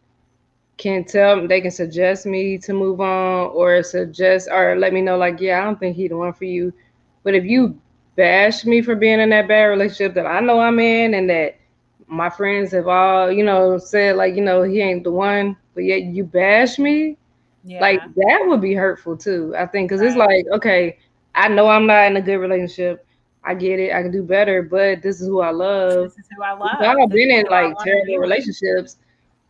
tell they can suggest me to move on or suggest or let me know like yeah I don't think he the one for you, but if you bash me for being in that bad relationship that I know I'm in and that my friends have all said like he ain't the one but yet you bash me, like Yeah. that would be hurtful too I think because it's Right. like okay I know I'm not in a good relationship, I get it, I can do better but this is who I love. This is who I We've love. all This been is in who I like want to terrible be with. relationships,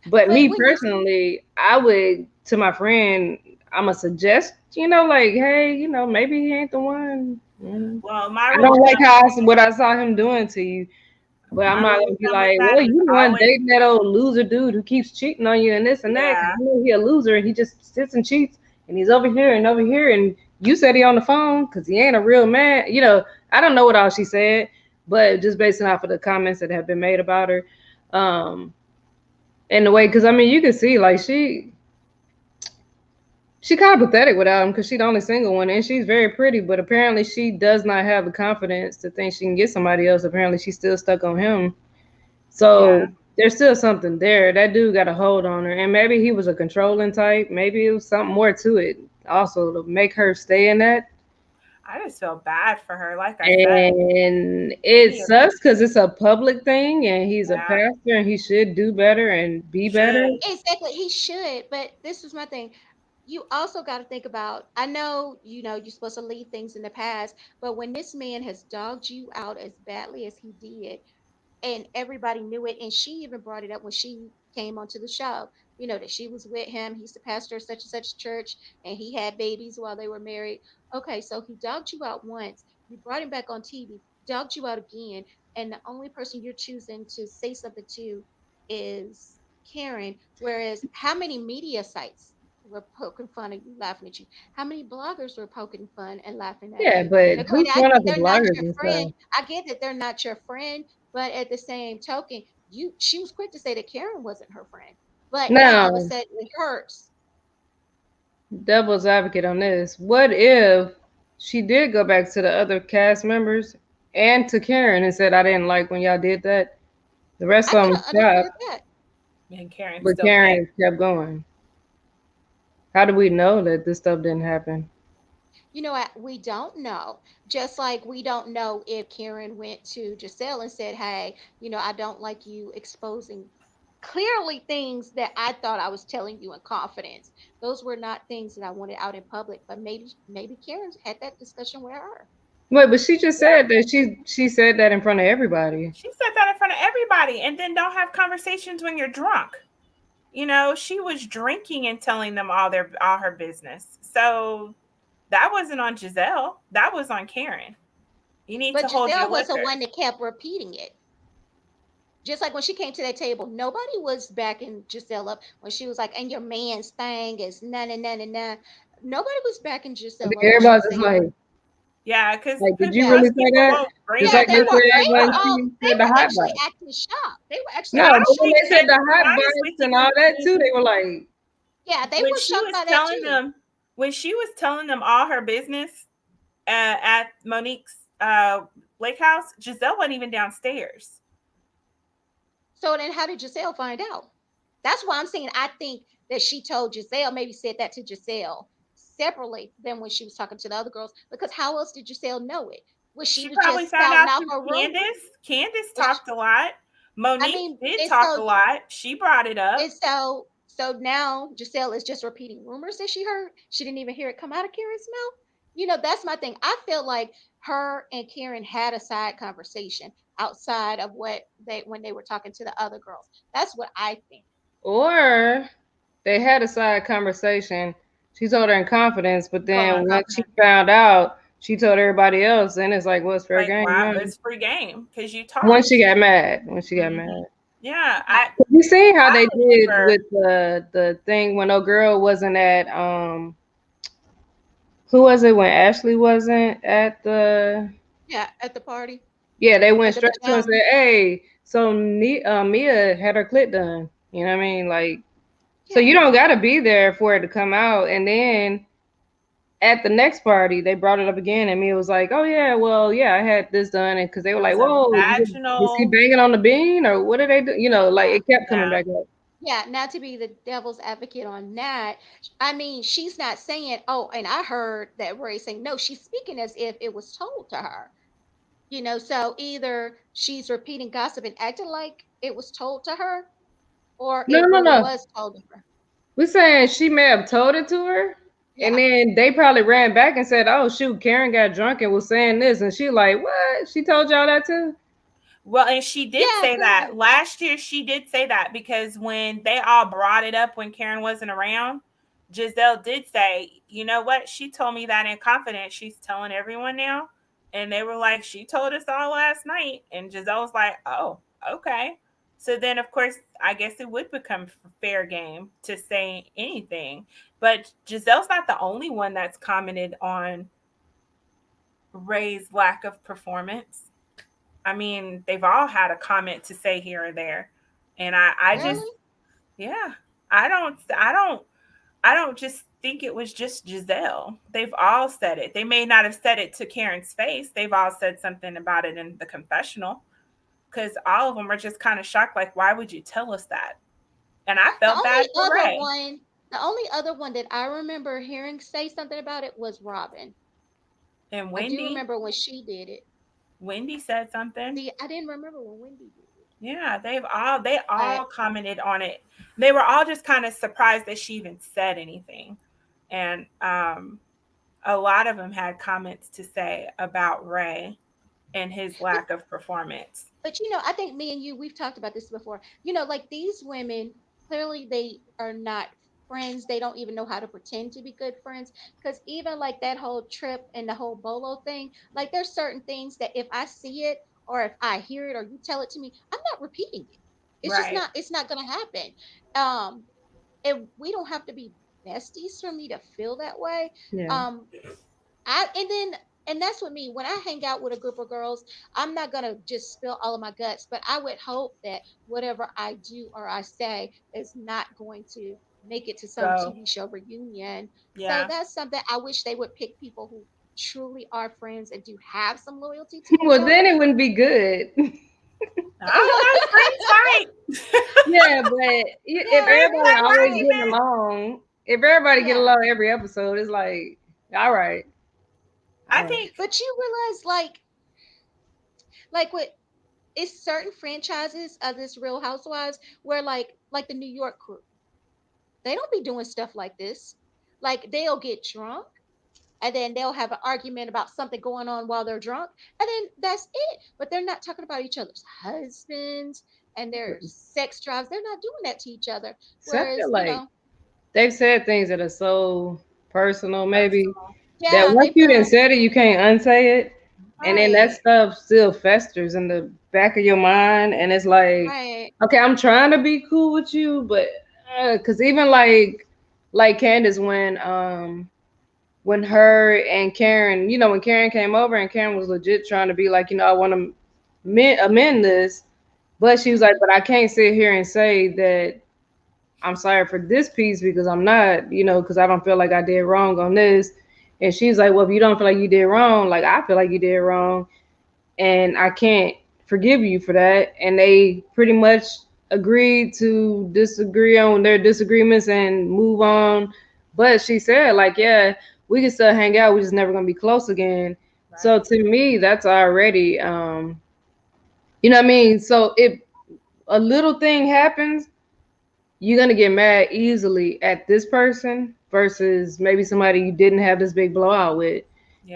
but but me when you personally, I would to my friend, I'ma suggest, like, hey, maybe he ain't the one. Well, my I rule don't of like thumb, what I saw him doing to you, but I'm my not rule gonna of be thumb with like, that well, is you the one always, dating that old loser dude who keeps cheating on you and this and that, because yeah. you know he a loser and he just sits and cheats and he's over here and you said he on the phone because he ain't a real man. I don't know what all she said, but just basing off of the comments that have been made about her, um, in the way, because I mean, you can see like she kind of pathetic without him because she's the only single one and she's very pretty, but apparently she does not have the confidence to think she can get somebody else. Apparently she's still stuck on him. Yeah. So there's still something there. That dude got a hold on her. And maybe he was a controlling type. Maybe it was something more to it also to make her stay in that. I just feel bad for her. Like I said, And it maybe a sucks because it's a public thing and he's a yeah, pastor and he should do better and be better. should. exactly he should, but this was my thing. You also got to think about. I know you're supposed to leave things in the past, but when this man has dogged you out as badly as he did, and everybody knew it. And she even brought it up when she came onto the show. That she was with him. He's the pastor of such and such church, and he had babies while they were married. Okay, so he dogged you out once. You brought him back on TV, dogged you out again, and the only person you're choosing to say something to is Karen. Whereas, how many media sites were poking fun at you, laughing at you? How many bloggers were poking fun and laughing at Yeah, you? but Now, who's granted, I one get of the they're not bloggers your and friend. stuff? I get that they're not your friend, but at the same token, she was quick to say that Karen wasn't her friend. But now all of a Now, sudden it hurts. devil's advocate on this. What if she did go back to the other cast members and to Karen and said, I didn't like when y'all did that? The rest I of could them have understood stopped, that. And Karen but still picked. Karen kept going. How do we know that this stuff didn't happen? We don't know. Just like we don't know if Karen went to Giselle and said, "Hey, I don't like you exposing clearly things that I thought I was telling you in confidence. Those were not things that I wanted out in public." But maybe Karen had that discussion with her. Wait, but she just Yeah. said that she said that in front of everybody. She said that in front of everybody and then don't have conversations when you're drunk. She was drinking and telling them all her business. So that wasn't on Giselle. That was on Karen. You need to But hold your Giselle was the liquor. one that kept repeating it. Just like when she came to that table, nobody was backing Giselle up when she was like, "And your man's thing is na na na na na." Nobody was backing I think Giselle up when she was everybody's just saying that. Yeah, because like, did you Yeah, really most say people that? won't bring Just yeah, up like they they other were said they people. when were all she they said the were hot actually box. acting shocked. They were actually No, And acting but when honestly, shocked. they said and the to be hot honest with box you, and all that when too, they were like, Yeah, they when were she shocked was by that telling too. them when she was telling them all her business at Monique's lake house, Giselle wasn't even downstairs. So then how did Giselle find out? That's why I'm saying I think that she told Giselle, maybe said that to Giselle separately than when she was talking to the other girls. Because how else did Giselle know it? Was she She probably just found spouting out out through her rumors? Candace. Candace Was she, talked a lot. I Monique mean, did and talk a so lot. She brought it and up. so now Giselle is just repeating rumors that she heard. She didn't even hear it come out of Karen's mouth. That's my thing. I feel like her and Karen had a side conversation outside of what they when they were talking to the other girls. That's what I think. or they had a side conversation. She told her in confidence, but Told her then in once she confidence. found out, she told everybody else, and it's like, what's fair Like, game wow, now? it's free game because you Once she talked. got mad, when she got Hmm. mad. Yeah, Yeah. You seen how I they did remember. with the thing when no girl wasn't at who was it when Ashley wasn't at the Yeah, at the party, yeah, they at went the straight to her and pajama. said, hey, so Mia had her clit done. You know what I mean? Like, so Yeah. you don't gotta be there for it to come out. And then at the next party, they brought it up again, and me was like, "Oh yeah, well yeah, I had this done," and because they were It like, was a "Whoa, was he vaginal. banging on the bean, or what did they do?" You know, like Yeah. it kept coming Yeah. back up. Yeah, not to be the devil's advocate on that. I mean, she's not saying, oh, and I heard that Ray saying, no, she's speaking as if it was told to her. So either she's repeating gossip and acting like it was told to her, or No, it no, really no. was told to her. We're saying she may have told it to her, and Yeah. then they probably ran back and said, "Oh shoot, Karen got drunk and was saying this," and she like, "What? She told y'all that too?" Well, and she did Yeah, say could that be. last year. She did say that because when they all brought it up when Karen wasn't around, Giselle did say, "You know what? She told me that in confidence. She's telling everyone now." And they were like, "She told us all last night." And Giselle was like, "Oh, okay." So then, of course, I guess it would become fair game to say anything. But Giselle's not the only one that's commented on Ray's lack of performance. I mean, they've all had a comment to say here or there. And I just, Really? yeah, I don't just think it was just Giselle. They've all said it. They may not have said it to Karen's face. They've all said something about it in the confessional because all of them are just kind of shocked. Like, why would you tell us that? And I The felt only bad for other Ray. one, the only other one that I remember hearing say something about it was Robin. And I do Wendy, remember when she did it. Wendy said something. See, I didn't remember when Wendy did it. Yeah, they all But commented on it. They were all just kind of surprised that she even said anything. And a lot of them had comments to say about Ray and his but lack of performance. But I think me and you, we've talked about this before. Like these women, clearly they are not friends. They don't even know how to pretend to be good friends. Because even like that whole trip and the whole Bolo thing, like there's certain things that if I see it or if I hear it or you tell it to me, I'm not repeating it. It's just Right. not. It's not gonna happen. Um, and we don't have to be besties for me to feel that way. Yeah. Um, I and then and that's what me when I hang out with a group of girls, I'm not gonna just spill all of my guts, but I would hope that whatever I do or I say is not going to make it to some Go. TV show reunion. So Yeah. that's something I wish they would pick people who truly are friends and do have some loyalty to each Well, then other. it wouldn't be good. I don't know. Friends fight. Yeah, but if Yeah, Friends everybody have right, always right. getting arguments. along, if everybody get Yeah. along every episode, it's like, all right, all I right. think, But you realize like with it's certain franchises of this Real Housewives where like the New York crew, they don't be doing stuff like this. Like they'll get drunk and then they'll have an argument about something going on while they're drunk, and then that's it. But they're not talking about each other's husbands and their sex drives. They're not doing that to each other. So I Whereas, feel like they've said things that are so personal, maybe personal. that yeah, once they've you didn't done said it, you can't unsay it, and then that right, stuff still festers in the back of your mind, and it's like, right. okay, I'm trying to be cool with you, but because even like Candace when her and Karen, when Karen came over and Karen was legit trying to be like, I want to amend this, but she was like, Hmm. but I can't sit here and say that I'm sorry for this piece because I'm not, because I don't feel like I did wrong on this. And she's like, well, if you don't feel like you did wrong, like I feel like you did wrong, and I can't forgive you for that. And they pretty much agreed to disagree on their disagreements and move on. But she said, like, yeah, we can still hang out. We're just never gonna be close again. So Right. to me, that's already, you know what I mean. So if a little thing happens, you're gonna get mad easily at this person versus maybe somebody you didn't have this big blowout with.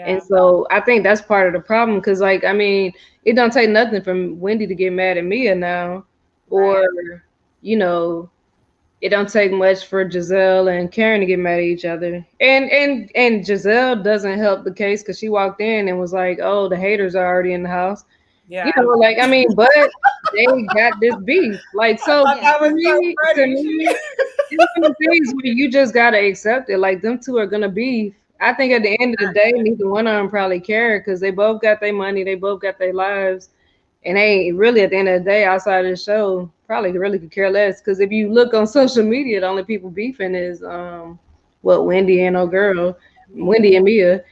And Yeah. so I think that's part of the problem because, like, I mean, it don't take nothing from Wendy to get mad at Mia now, or Right. you know, it don't take much for Giselle and Karen to get mad at each other. And Giselle doesn't help the case because she walked in and was like, "Oh, the haters are already in the house." Yeah. Like I mean, but they got this beef. Like I so thought Yeah. that was so to funny. me, it's one of the things where you just gotta accept it. Like them two are gonna beef. I think at the end of the day, neither one of them probably care because they both got their money, they both got their lives, and they really at the end of the day, outside of the show, probably really could care less. Because if you look on social media, the only people beefing is what Wendy and old girl. Wendy and Mia.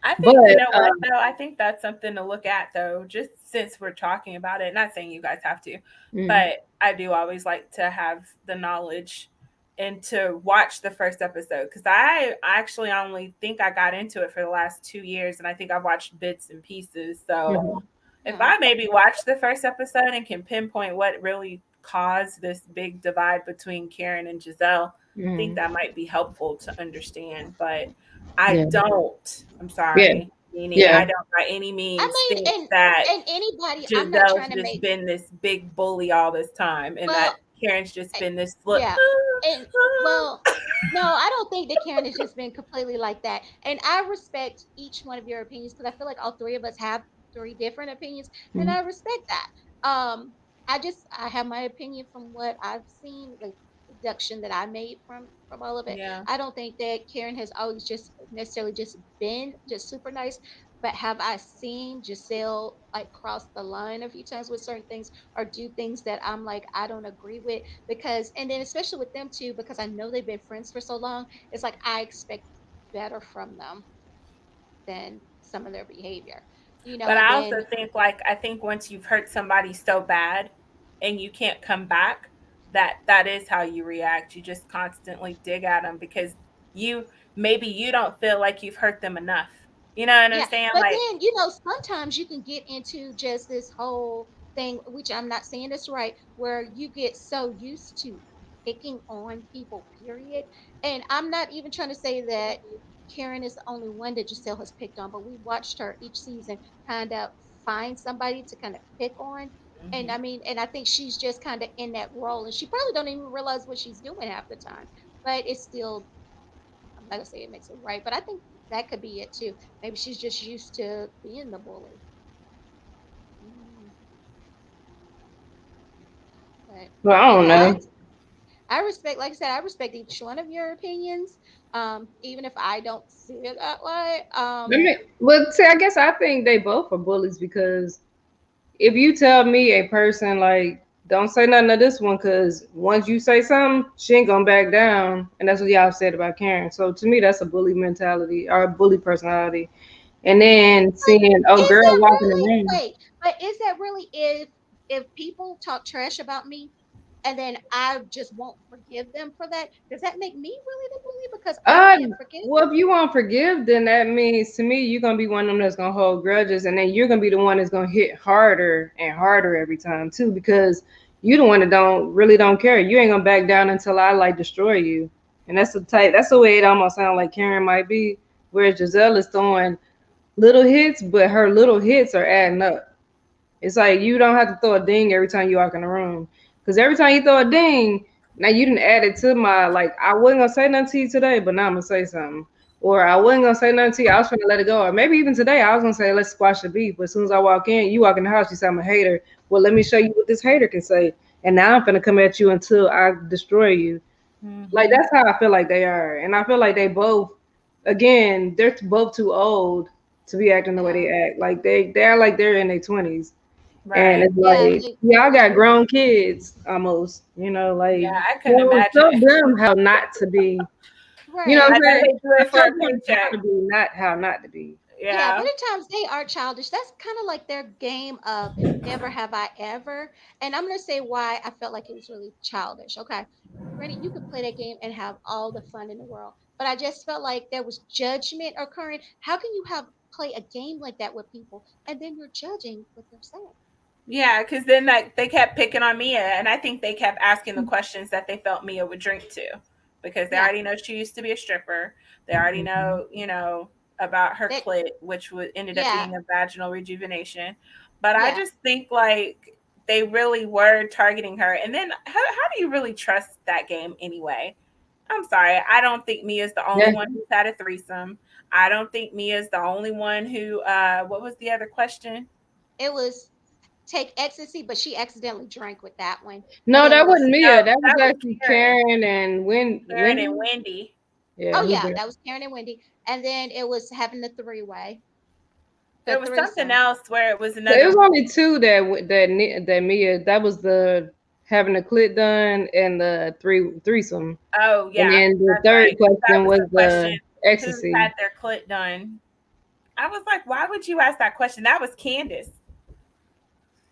I But think, you know what, though? I think that's something to look at, though, just since we're talking about it. Not saying you guys have to, mm, but I do always like to have the knowledge and to watch the first episode because I actually only think I got into it for the last 2 years, and I think I've watched bits and pieces. So mhm, if No. I maybe watch the first episode and can pinpoint what really caused this big divide between Karen and Giselle, I think mhm, that might be helpful to understand. But I yeah, don't, I'm yeah, sorry, Nene, yeah. I don't by any I means think mean, that and anybody, I'm not Giselle's trying to just make, been this big bully all this time and that well, Karen's just I- been this look. yeah. And well, no, I don't think that Karen has just been completely like that. And I respect each one of your opinions because I feel like all three of us have three different opinions, and Mhm, I respect that. Um, I have my opinion from what I've seen, like deduction that I made from all of it. Yeah. I don't think that Karen has always just necessarily just been just super nice, but have I seen Giselle like cross the line a few times with certain things or do things that I'm like I don't agree with because and then especially with them too because I know they've been friends for so long, it's like I expect better from them than some of their behavior, But and I also then think like I think once you've hurt somebody so bad and you can't come back, that is how you react. You just constantly dig at them because you maybe you don't feel like you've hurt them enough. You know what I'm yeah, saying? but Like, then sometimes you can get into just this whole thing, which I'm not saying is right, where you get so used to picking on people, period. And I'm not even trying to say that Karen is the only one that Giselle has picked on, but we watched her each season kind of find somebody to kind of pick on. And mhm. I mean, and I think she's just kind of in that role, and she probably don't even realize what she's doing half the time. But it's still I'm not gonna say it makes it right, but I think that could be it too. Maybe she's just used to being the bully. Mm, but well, I don't yeah, know. I respect, like I said, I respect each one of your opinions, even if I don't see it that way. I mean, well, see, I guess I think they both are bullies because if you tell me a person like don't say nothing to this one because once you say something, she ain't gonna back down, and that's what y'all said about Karen. So to me, that's a bully mentality or a bully personality. And then seeing oh Is girl that walking really around, wait? But is that really if people talk trash about me and then I just won't forgive them for that? Does that make me really the bully because I uh, can't forgive well, if you won't forgive, then that means to me you're gonna be one of them that's gonna hold grudges, and then you're gonna be the one that's gonna hit harder and harder every time too, because you the one that don't care. You ain't gonna back down until I like destroy you, and that's the way it almost sounds like Karen might be, whereas Giselle is throwing little hits, but her little hits are adding up. It's like you don't have to throw a ding every time you walk in the room. Because every time you throw a ding, now you didn't add it to my like I wasn't gonna say nothing to you today, but now I'm gonna say something. Or I wasn't gonna say nothing to you, I was trying to let it go. Or maybe even today I was gonna say let's squash the beef. But as soon as I walk in, you walk in the house, you say I'm a hater. Well, let me show you what this hater can say. And now I'm gonna come at you until I destroy you. Like Mhm. that's how I feel like they are. And I feel like they both again, they're both too old to be acting the way yeah, they act. Like they're like they're in their 20s and Right. it's yeah, like, y'all got grown kids almost, Yeah, like, I couldn't well, it's imagine so it. dumb how not to be. You know what right. I I'm know saying? they do it It's for so a dumb how paycheck. to be, not how not to be. Yeah, Yeah. many times they are childish. That's kind of like their game of never have I ever. And I'm going to say why I felt like it was really childish. Okay. Granted, you could play that game and have all the fun in the world, but I just felt like there was judgment occurring. How can you have play a game like that with people and then you're judging what they're saying? Yeah, because then like they kept picking on Mia, and I think they kept asking the questions that they felt Mia would drink to, because they Yeah. already know she used to be a stripper. They already Mhm. know, about her That, clit, which would ended up yeah. being a vaginal rejuvenation. But I Yeah. just think like they really were targeting her. And then how do you really trust that game anyway? I'm sorry. I don't think Mia's the only Yeah. one who's had a threesome. I don't think Mia's the only one who what was the other question? It was take ecstasy, but she accidentally drank with that one. And No, then it that wasn't was, Mia. No, That was that was actually Karen. Karen and Karen and Wendy. Wendy. Yeah, oh, who yeah, did? that was Karen and Wendy. And then it was having the three way, the There was something threesome. else where it was So it another. was only two that Mia. That was the having the clit done and the threesome. Oh And yeah, then the that's third right. That question was was the question. the who's Ecstasy. had their clit done. I was like, why would you ask that question? That was Candace.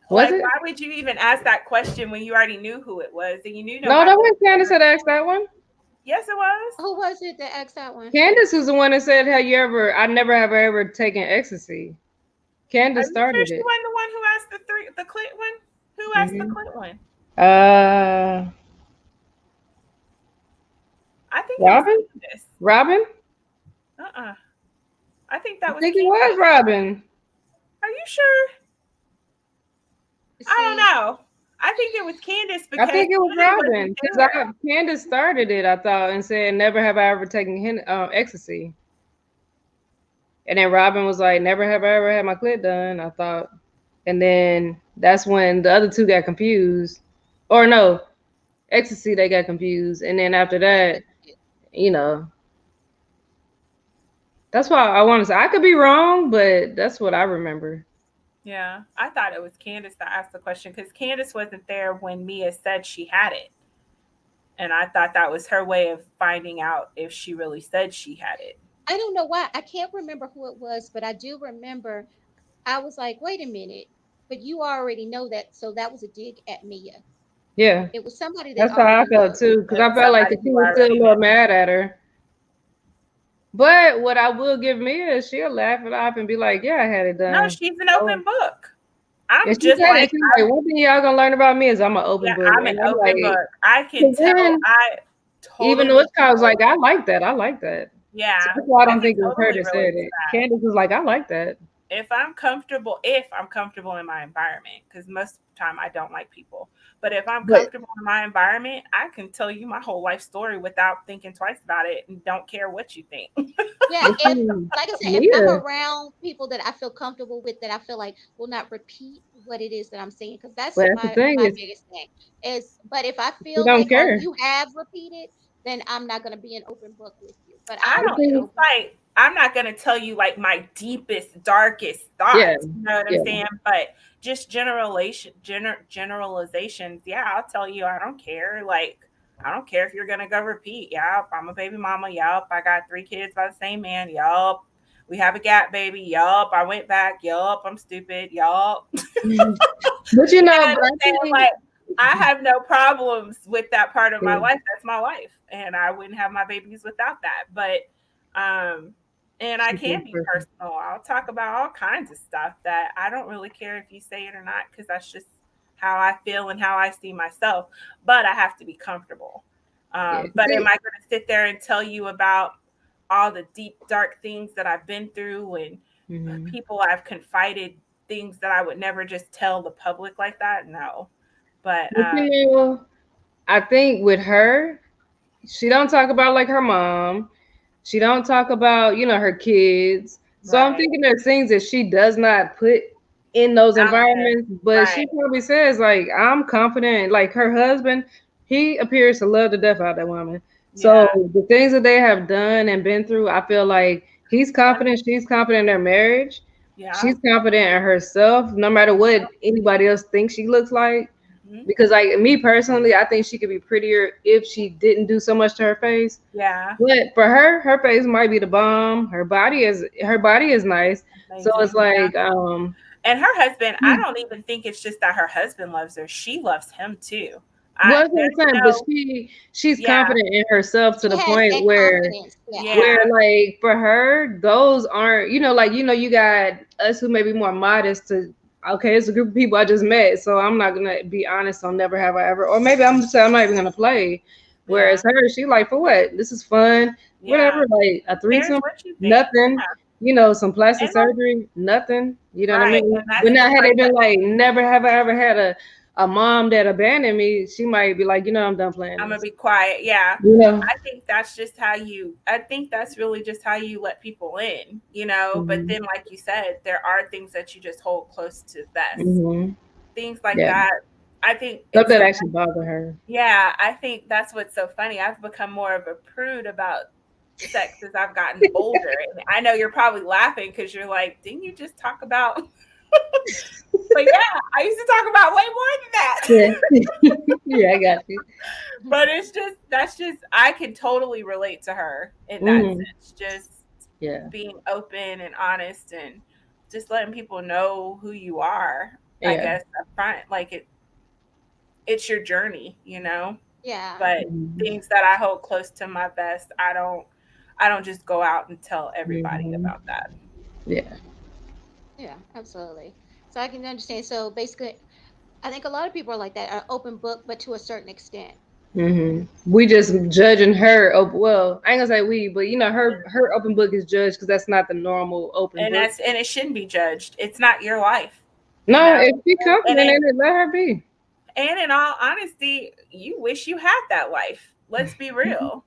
Was Like, it? why would you even ask that question when you already knew who it was and you knew No, nobody that else was Candace was? that asked that one. Yes, it was. Who was it that asked that one? Candace is the one that said, "Have you ever? I never have ever taken ecstasy." Are Candace you sure started she it. wasn't the one who asked the clit one? Who asked the Hmm. clit one? Uh, I think it was Robin. Candace. Robin. Uh-uh. I think I that was think it was Candace. Robin. Are you sure? I don't See, know. I think it was Candace I because think it was Candy wasn't Robin because there. Candace started it. I thought and said, "Never have I ever taken ecstasy." And then Robin was like, "Never have I ever had my clit done." I thought, and then that's when the other two got confused, or no, ecstasy they got confused, and then after that, you know, that's why I want to say I could be wrong, but that's what I remember. Yeah, I thought it was Candace that asked the question because Candace wasn't there when Mia said she had it. And I thought that was her way of finding out if she really said she had it. I don't know why. I can't remember who it was, but I do remember I was like, wait a minute, but you already know that. So that was a dig at Mia. Yeah, It was somebody that that's how I already felt knew. too, because It I was felt like somebody she who was still a already knew. little mad at her. But what I will give Mia is she'll laugh it off and be like, "Yeah, I had it No, done." she's an Oh. open book. And I'm she just said it. like She's like, "One thing y'all gonna learn about me is I'm an open yeah, book," I'm an and I'm open like, book. I can 'cause tell. then I even though totally it's kind of relate. like, I like that. I like that. So Yeah, that's why I I don't can think it was her totally that relate said to it. that. Candace was like, "I like that." If I'm comfortable in my environment, because most of the time I don't like people, but if I'm But comfortable in my environment, I can tell you my whole life story without thinking twice about it and don't care what you think. Yeah, but if see, like I said, if I'm Mia, around people that I feel comfortable with, that I feel like will not repeat what it is that I'm saying, because that's but that's the thing my is, biggest thing is. But if I she feel don't like, or care. you have repeated, then I'm not going to be an open book with you. But I I'll The don't. be an thing, It's open book. like I'm not gonna tell you like my deepest, darkest yeah, thoughts. You know what I'm yeah. saying? But just generalizations. Yeah, I'll tell you. I don't care. Like I don't care if you're gonna go repeat. Yup, I'm a baby mama. Yup, I got 3 kids by the same man. Yup, we have a gap baby. Yup, I went back. Yup, I'm stupid. Yup. But you You know know, what but I'm I saying? think, Like, I have no problems with that part of my yeah, life. That's my life. And I wouldn't have my babies without that. But, um, and I she's this can be person. personal. I'll talk about all kinds of stuff that I don't really care if you say it or not, because that's just how I feel and how I see myself. But I have to be comfortable. Yeah, But am see, I going to sit there and tell you about all the deep, dark things that I've been through and hmm, people I've confided things that I would never just tell the public like that? No. But but you know, I think with her, she don't talk about like her mom. She don't talk about, her kids. So I'm right. thinking there's things that she does not put in those Out there. environments, but Right. she probably says like, I'm confident. Like her husband, he appears to love the death out of that woman. So Yeah. the things that they have done and been through, I feel like he's confident, she's confident in their marriage. Yeah. She's confident in herself, no matter what anybody else thinks she looks like. Mhm. Because like me personally, I think she could be prettier if she didn't do so much to her face. Yeah. But for her face might be the bomb. Her body is nice. So it's Amazing. Yeah. like And her husband, I don't even think it's just that her husband loves her. She loves him too. well, that's what There's I'm saying, but no, she's yeah, confident in herself to She the has point that where confidence. Yeah, where yeah, like for her, those aren't, like, you got us who may be more modest to, okay, it's a group of people I just met, so I'm not gonna be honest on never have I ever, or maybe I'm just saying I'm not even gonna play. yeah, Whereas her, she like, for what? This is fun, yeah. whatever, like a Cares threesome, what you think. nothing, Yeah. some plastic And that's surgery, nothing. You know what I right. mean? And that's But the now had part they been that like, never have I ever had a mom that abandoned me, she might be like, I'm done playing I'm gonna this. be quiet. Yeah. You know? I think that's just how you, I think that's really just how you let people in, you know? But Hmm. then, like you said, there are things that you just hold close to vest. Hmm. Things like Yeah. that. I think Stuff it's that so, actually bother her. yeah, I think that's what's so funny. I've become more of a prude about sex as I've gotten older. And I know you're probably laughing because you're like, didn't you just talk about But yeah, I used to talk about way more than Yeah. that. Yeah, I got you. But it's just that's just I can totally relate to her in that Hmm. sense. Just Yeah. being open and honest and just letting people know who you are, I Yeah. guess, up front. Like it's your journey, you know? Yeah. But Hmm. things that I hold close to my vest, I don't just go out and tell everybody Hmm. about that. Yeah. Yeah, absolutely. So I can understand. So basically, I think a lot of people are like that, are open book, but to a certain extent. We just judging her. Well, I ain't gonna say we, but her open book is judged because that's not the normal open And book. that's and it shouldn't be judged. It's not your life, you No, know? if she And confident it in it, let her be. and in all honesty, you wish you had that life. Let's be real.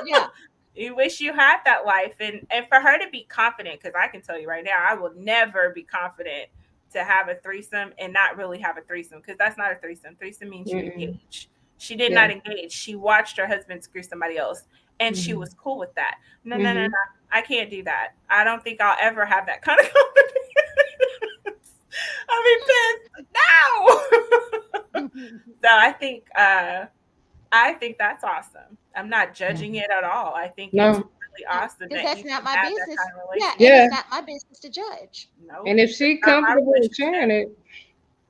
Yeah. You wish you had that life, and for her to be confident, because I can tell you right now, I will never be confident to have a threesome and not really have a threesome, because that's not a threesome. Threesome means you Mm-mm. engage. She did Yeah. not engage. She watched her husband screw somebody else, and she Hmm. was cool with that. No, no, no, Hmm. no. I can't do that. I don't think I'll ever have that kind of confidence. I'll be pissed. No. So I think that's awesome. I'm not judging it at all. I think it's No. really awesome Because that that's you not can my have that business. kind of Yeah, and relationship. Yeah. it's not my business to judge. Nope, And if it's she not my comfortable with sharing relationship. it,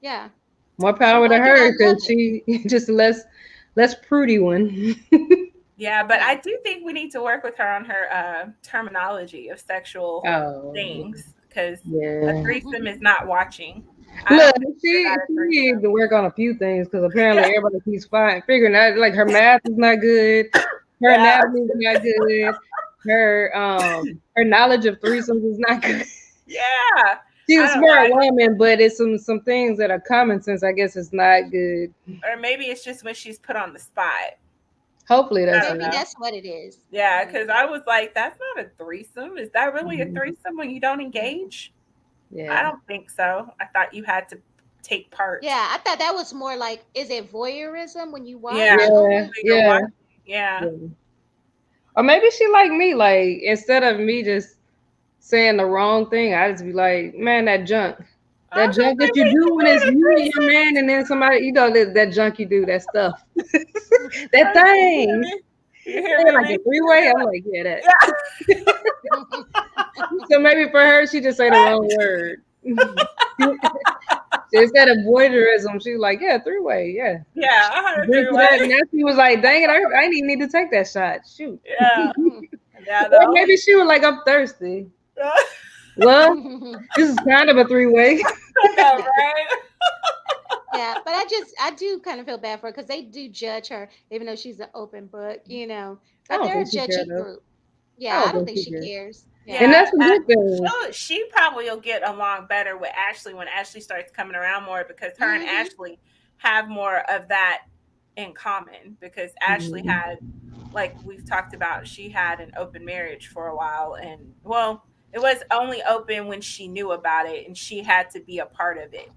Yeah. more She power to like it, I her love because it. she just less prudy one. Yeah, but Yeah. I do think we need to work with her on her terminology of sexual Oh things, because a yeah. threesome is not watching. I Look, don't consider she that a she threesome. needs to work on a few things because apparently Yeah, everybody keeps figuring out like her math is not good, her yeah, anatomy is not good, her knowledge of threesomes is not good. yeah. She's a I don't know. smart woman, but it's some things that are common sense. I guess it's not good. Or maybe it's just when she's put on the spot. Hopefully I that's don't Maybe know. it. that's what it is. Yeah, because Mhm. I was like, that's not a threesome. Is that really a Mhm. threesome when you don't engage? I Yeah. don't think so. I thought you had to take part. Yeah, I thought that was more like, is it voyeurism when you Yeah, watch Yeah. only? so you're Yeah. watching. Yeah. Yeah. Or maybe she like me, like instead of me just saying the wrong thing, I just be like, man, that junk. I That was gonna junk that say, you what are do you when it's doing? A you and your threesome? man and then somebody, that junk you do, that stuff. That You hear thing. me? You You hear say it me, like a Reese? three-way. I'm like, yeah, that. Yeah. So maybe for her, she just say the wrong word. Instead of voyeurism, she was like, yeah, three-way, yeah. Yeah, I had a Drink three to that. way. And now she was like, dang it, I didn't even need to take that shot. Shoot. Yeah. Yeah, the Or only maybe she was like, I'm thirsty. Well, this is kind of a three-way. I know, right? Yeah, but I do kind of feel bad for her because they do judge her, even though she's an open book. I But don't they're a think she cared judgy though. group. I Yeah, don't I don't think think she she cared. cares. And Yeah. Yeah, that's a good thing. she probably will get along better with Ashley when Ashley starts coming around more, because her and Hmm. Ashley have more of that in common, because Ashley Mhm. had, like we've talked about, she had an open marriage for a while, and well, it was only open when she knew about it and she had to be a part of it,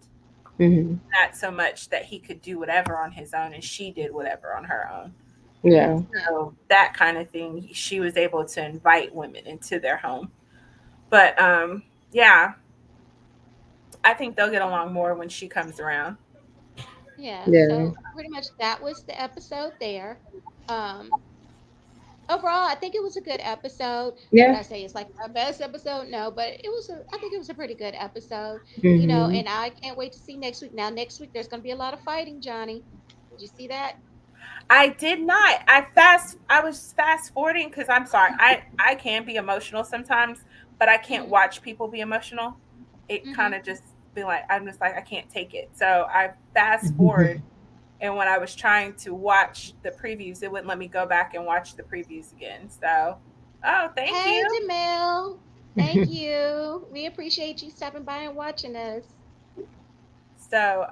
Mhm. not so much that he could do whatever on his own and she did whatever on her own. Yeah. Yeah. So that kind of thing, she was able to invite women into their home. But yeah, I think they'll get along more when she comes around. Yeah. Yeah. So pretty much that was the episode there. Um, Overall, I think it was a good episode. Would Yeah. I say it's like our best episode? No, but I think it was a pretty good episode. Mhm. And I can't wait to see next week. Now, next week there's going to be a lot of fighting, Johnny. Did you see that? I did not. I was fast forwarding because I'm sorry. I can be emotional sometimes, but I can't Hmm. watch people be emotional. It kind Hmm. of just be like, I'm just like, I can't take it. So I fast forward, and when I was trying to watch the previews, it wouldn't let me go back and watch the previews again. So, oh, thank Hey, you. Jamel. Thank you. We appreciate you stopping by and watching us. So,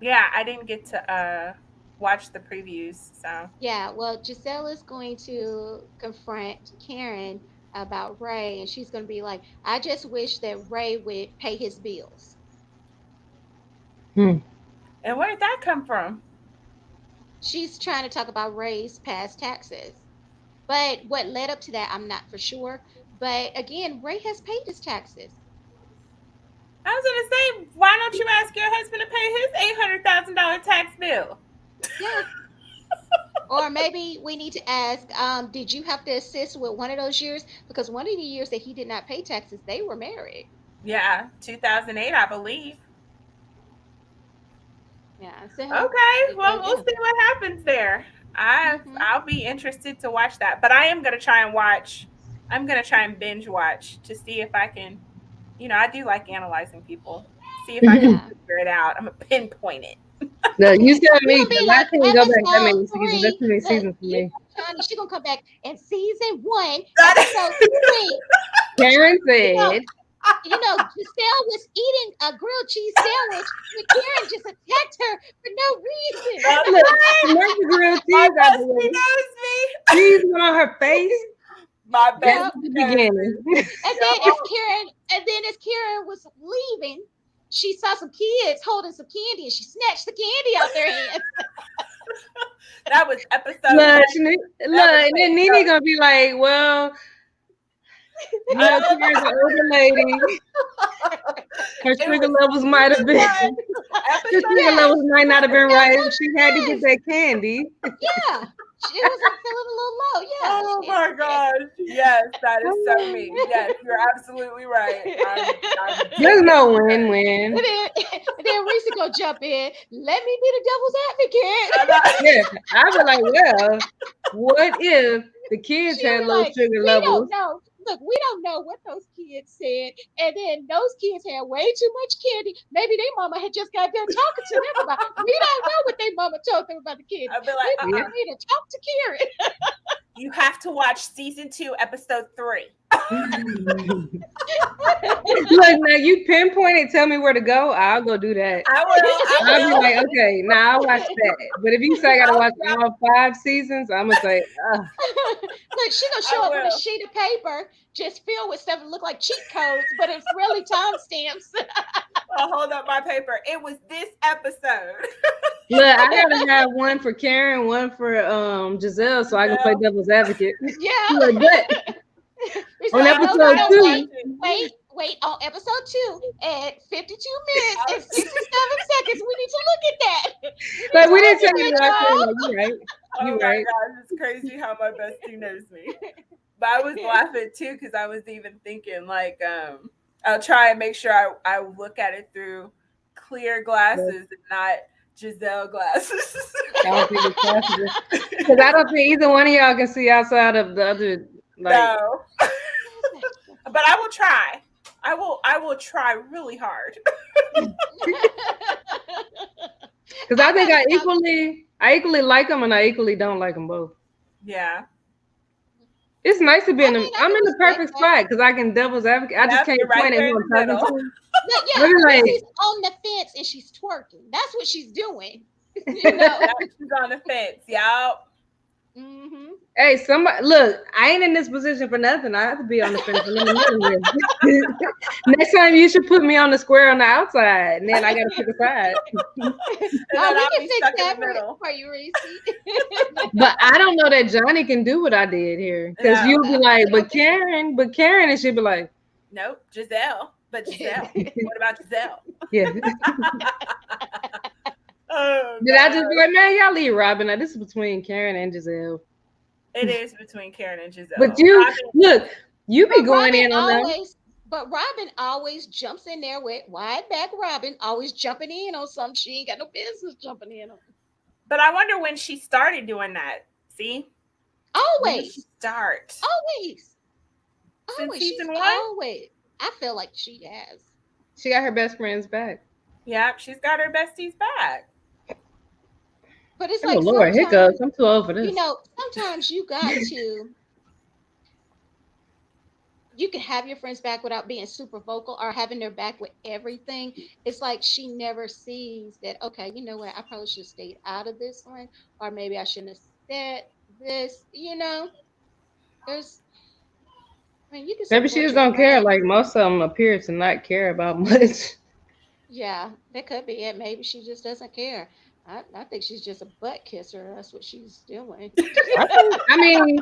yeah, I didn't get to watch the previews. So, Yeah, well, Giselle is going to confront Karen about Ray, and she's going to be like, I just wish that Ray would pay his bills. Hmm. and where did that come from? She's trying to talk about Ray's past taxes. But what led up to that, I'm not for sure. But again, Ray has paid his taxes. I was gonna say, why don't you ask your husband to pay his $800,000 tax bill? Yeah. Or maybe we need to ask, did you have to assist with one of those years? Because one of the years that he did not pay taxes, they were married. Yeah, 2008, I believe. Yeah. So, Okay, well, we'll yeah. see what happens there. Hmm. I'll be interested to watch that, but I am gonna try and watch. I'm gonna try and binge watch to see if I can. I do like analyzing people. See if I can Yeah. figure it out. I'm gonna pinpoint it. No, you tell You're me gonna be because I like can't go back that episode many seasons. That's three. too many Look, seasons for you me. know, Johnny, she gonna come back in season one, episode three. Karen You know, said, Giselle was eating a grilled cheese sandwich when Karen just attacked her for no reason. That's "Look, right. smack the grilled My cheese out the bestie way. knows me. Cheese went on her face. My That's Yeah. bestie the knows beginning." me. And then as Karen was leaving, she saw some kids holding some candy and she snatched the candy out their hands. That was episode Look, one. That was and then fake. Nene gonna be like, "Well, Oh, Karen's an older lady. Her it sugar was levels might have season been, one, her episode sugar Yes, levels might not have been that's right. how She she had to get was. that candy." Yeah. She was feeling a little low. Yeah. Oh She, my gosh. Yes, that is so me. Yes, you're absolutely right. I'm There's taking no turns. win-win. and then Reese go jump in. Let me be the devil's I'm advocate. not- Yeah, I'd be like, well, what if the kids She'll had be low like, sugar we don't levels? know. Look, we don't know what those kids said. And then those kids had way too much candy. Maybe their mama had just got done talking to them about. We don't know what their mama told them about the candy. I'll be We like, Yeah. need to talk to Karen. you have to watch season 2, episode 3. Look, now you pinpoint it, tell me where to go. I'll go do that. I will. I I'll be will. like, okay, now I'll watch that. But if you say I gotta I'll watch drop. all 5 seasons, I'm gonna say, ugh. Look, she gonna I show up with a will. sheet of paper just filled with stuff that look like cheat codes, but it's really timestamps. I'll hold up my paper. It was this episode. Look, I gotta have one for Karen, one for Giselle, so I can play Giselle. devil's advocate. Yeah. Look, but It's on like, I'll no, episode no, try no, and two, watch wait, it. wait. On episode 2 at 52 minutes and 67 seconds, we need to look at that. We need like to we didn't look take at it that, out there. y'all. Like, you right, Oh you my right. gosh, it's crazy how my bestie knows me. But I was laughing too because I was even thinking like I'll try and make sure I look at it through clear glasses and not Giselle glasses. I don't think it's possible because I don't think either one of y'all can see outside of the other. Like, No. But I will try. I will try really hard. because I think I equally like them and I equally don't like them both. Yeah. It's nice to be in I them. mean, I I'm can in the respect perfect that. spot because I can devil's advocate. I just Yep, can't you're right point at there who in I'm the talking middle. to. But yeah, Maybe like, Reese's on the fence and she's twerking. That's what she's doing. You know. Yeah, she's on the fence. Yup. Mm-hmm. hey, somebody look. I ain't in this position for nothing. I have to be on the fence. I'm in the middle here. Next time you should put me on the square on the outside, and then I gotta pick a side. And Oh, then we I'll can be fix stuck in that the middle. for you, Reese. But I don't know that Johnny can do what I did here because No. you'll be like, but Karen, and she'll be like, Nope. Giselle. But Giselle. What about Giselle? yeah. Oh, Did I just God. be like, man, y'all leave Robin? Now this is between Karen and Giselle. It is between Karen and Giselle. But you Robin, look, you be But going Robin in on them. always jumps in there with wide back Robin, always jumping in on something she ain't got no business jumping in on. but I wonder when she started doing that. See? When did she Always, start? always, Since always. season She's 1? always. I feel like she has. She got her best friends back. Yep, she's got her besties back. But it's Oh like Lord, sometimes, hiccups! I'm too old for this. sometimes you got to. You can have your friends back without being super vocal or having their back with everything. It's like she never sees that, okay, you know what, I probably should have stayed out of this one, or maybe I shouldn't have said this, There's, I mean, you can Maybe she support just your don't care. friend. Like most of them appear to not care about much. Yeah, that could be it. Maybe she just doesn't care. I think she's just a butt kisser. That's what she's doing. I mean,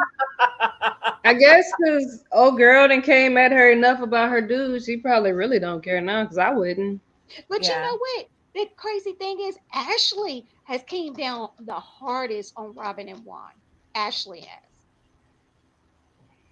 I guess because old girl done came at her enough about her dude, she probably really don't care now. Because I wouldn't. But you Yeah. know what? The crazy thing is, Ashley has came down the hardest on Robin and Juan. Ashley has.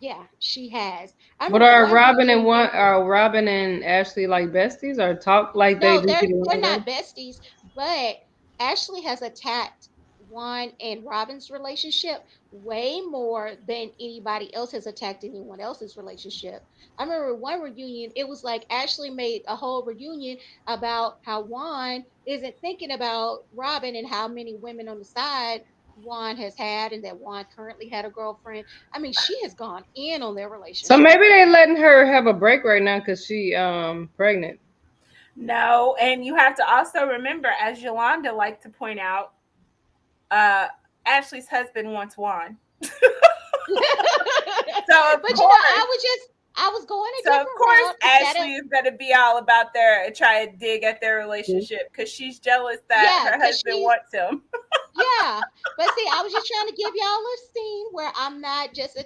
Yeah, she has. I But remember are one Robin and reunion. one are Robin and Ashley like besties or talk like they No, just get they're along not though? besties, but Ashley has attacked Juan and Robin's relationship way more than anybody else has attacked anyone else's relationship. I remember one reunion, it was like Ashley made a whole reunion about how Juan isn't thinking about Robin and how many women on the side Juan has had and that Juan currently had a girlfriend. I mean, she has gone in on their So relationship. maybe they letting her have a break right now because she pregnant. No, and you have to also remember, as Yolanda liked to point out, uh, Ashley's husband wants Juan. But So of I course, was just I was going a so of different course, route instead of Ashley is gonna be all about their try to dig at their relationship because she's jealous that yeah, her because husband she's wants him. yeah. But see, I was just trying to give y'all a scene where I'm not just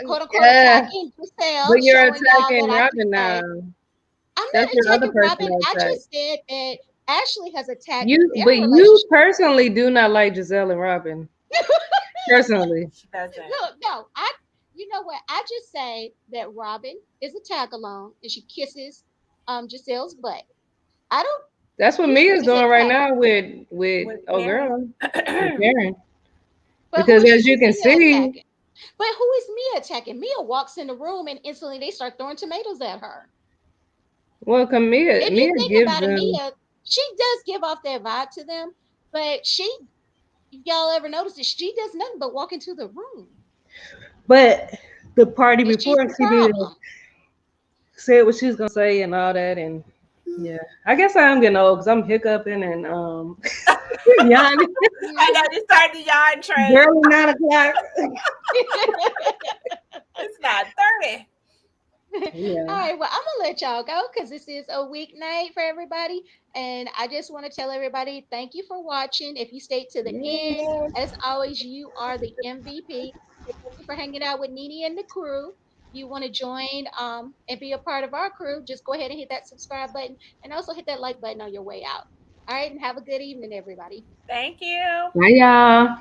quote unquote Yeah, attacking but Giselle, you're showing y'all that attacking I can Robin now. say I'm That's not your other attacking person Robin. to I attack. just said that Ashley has attacked But their you relationship. personally do not like Giselle and Robin. Personally. She doesn't. Look, no, I you know what? I just say that Robin is a tag along and she kisses Giselle's butt. I don't That's what use it Mia's as doing right attack. now with With oh Karen. girl with Karen. But Because as who you is can Mia see, attacking? But who is Mia attacking? Mia walks in the room and instantly they start throwing tomatoes at her. well, come Mia, If you Mia think gives about it, them. Mia, she does give off that vibe to them, but if y'all ever notice it, she does nothing but walk into the room. But the party And she's before, the she did problem. said what she was gonna say and all that, and yeah, I guess I am getting old because I'm hiccuping and yawning. I Mhm. know you started the yawn train. Barely 9 o'clock. It's not 30. All Yeah. right, well, I'm gonna let y'all go because this is a weeknight for everybody, and I just want to tell everybody thank you for watching. If you stayed to the end, Yeah. as always, you are the MVP. Thank you for hanging out with Nene and the crew. If you want to join and be a part of our crew, just go ahead and hit that subscribe button and also hit that like button on your way out. All right, and have a good evening, everybody. Thank you. Bye, y'all.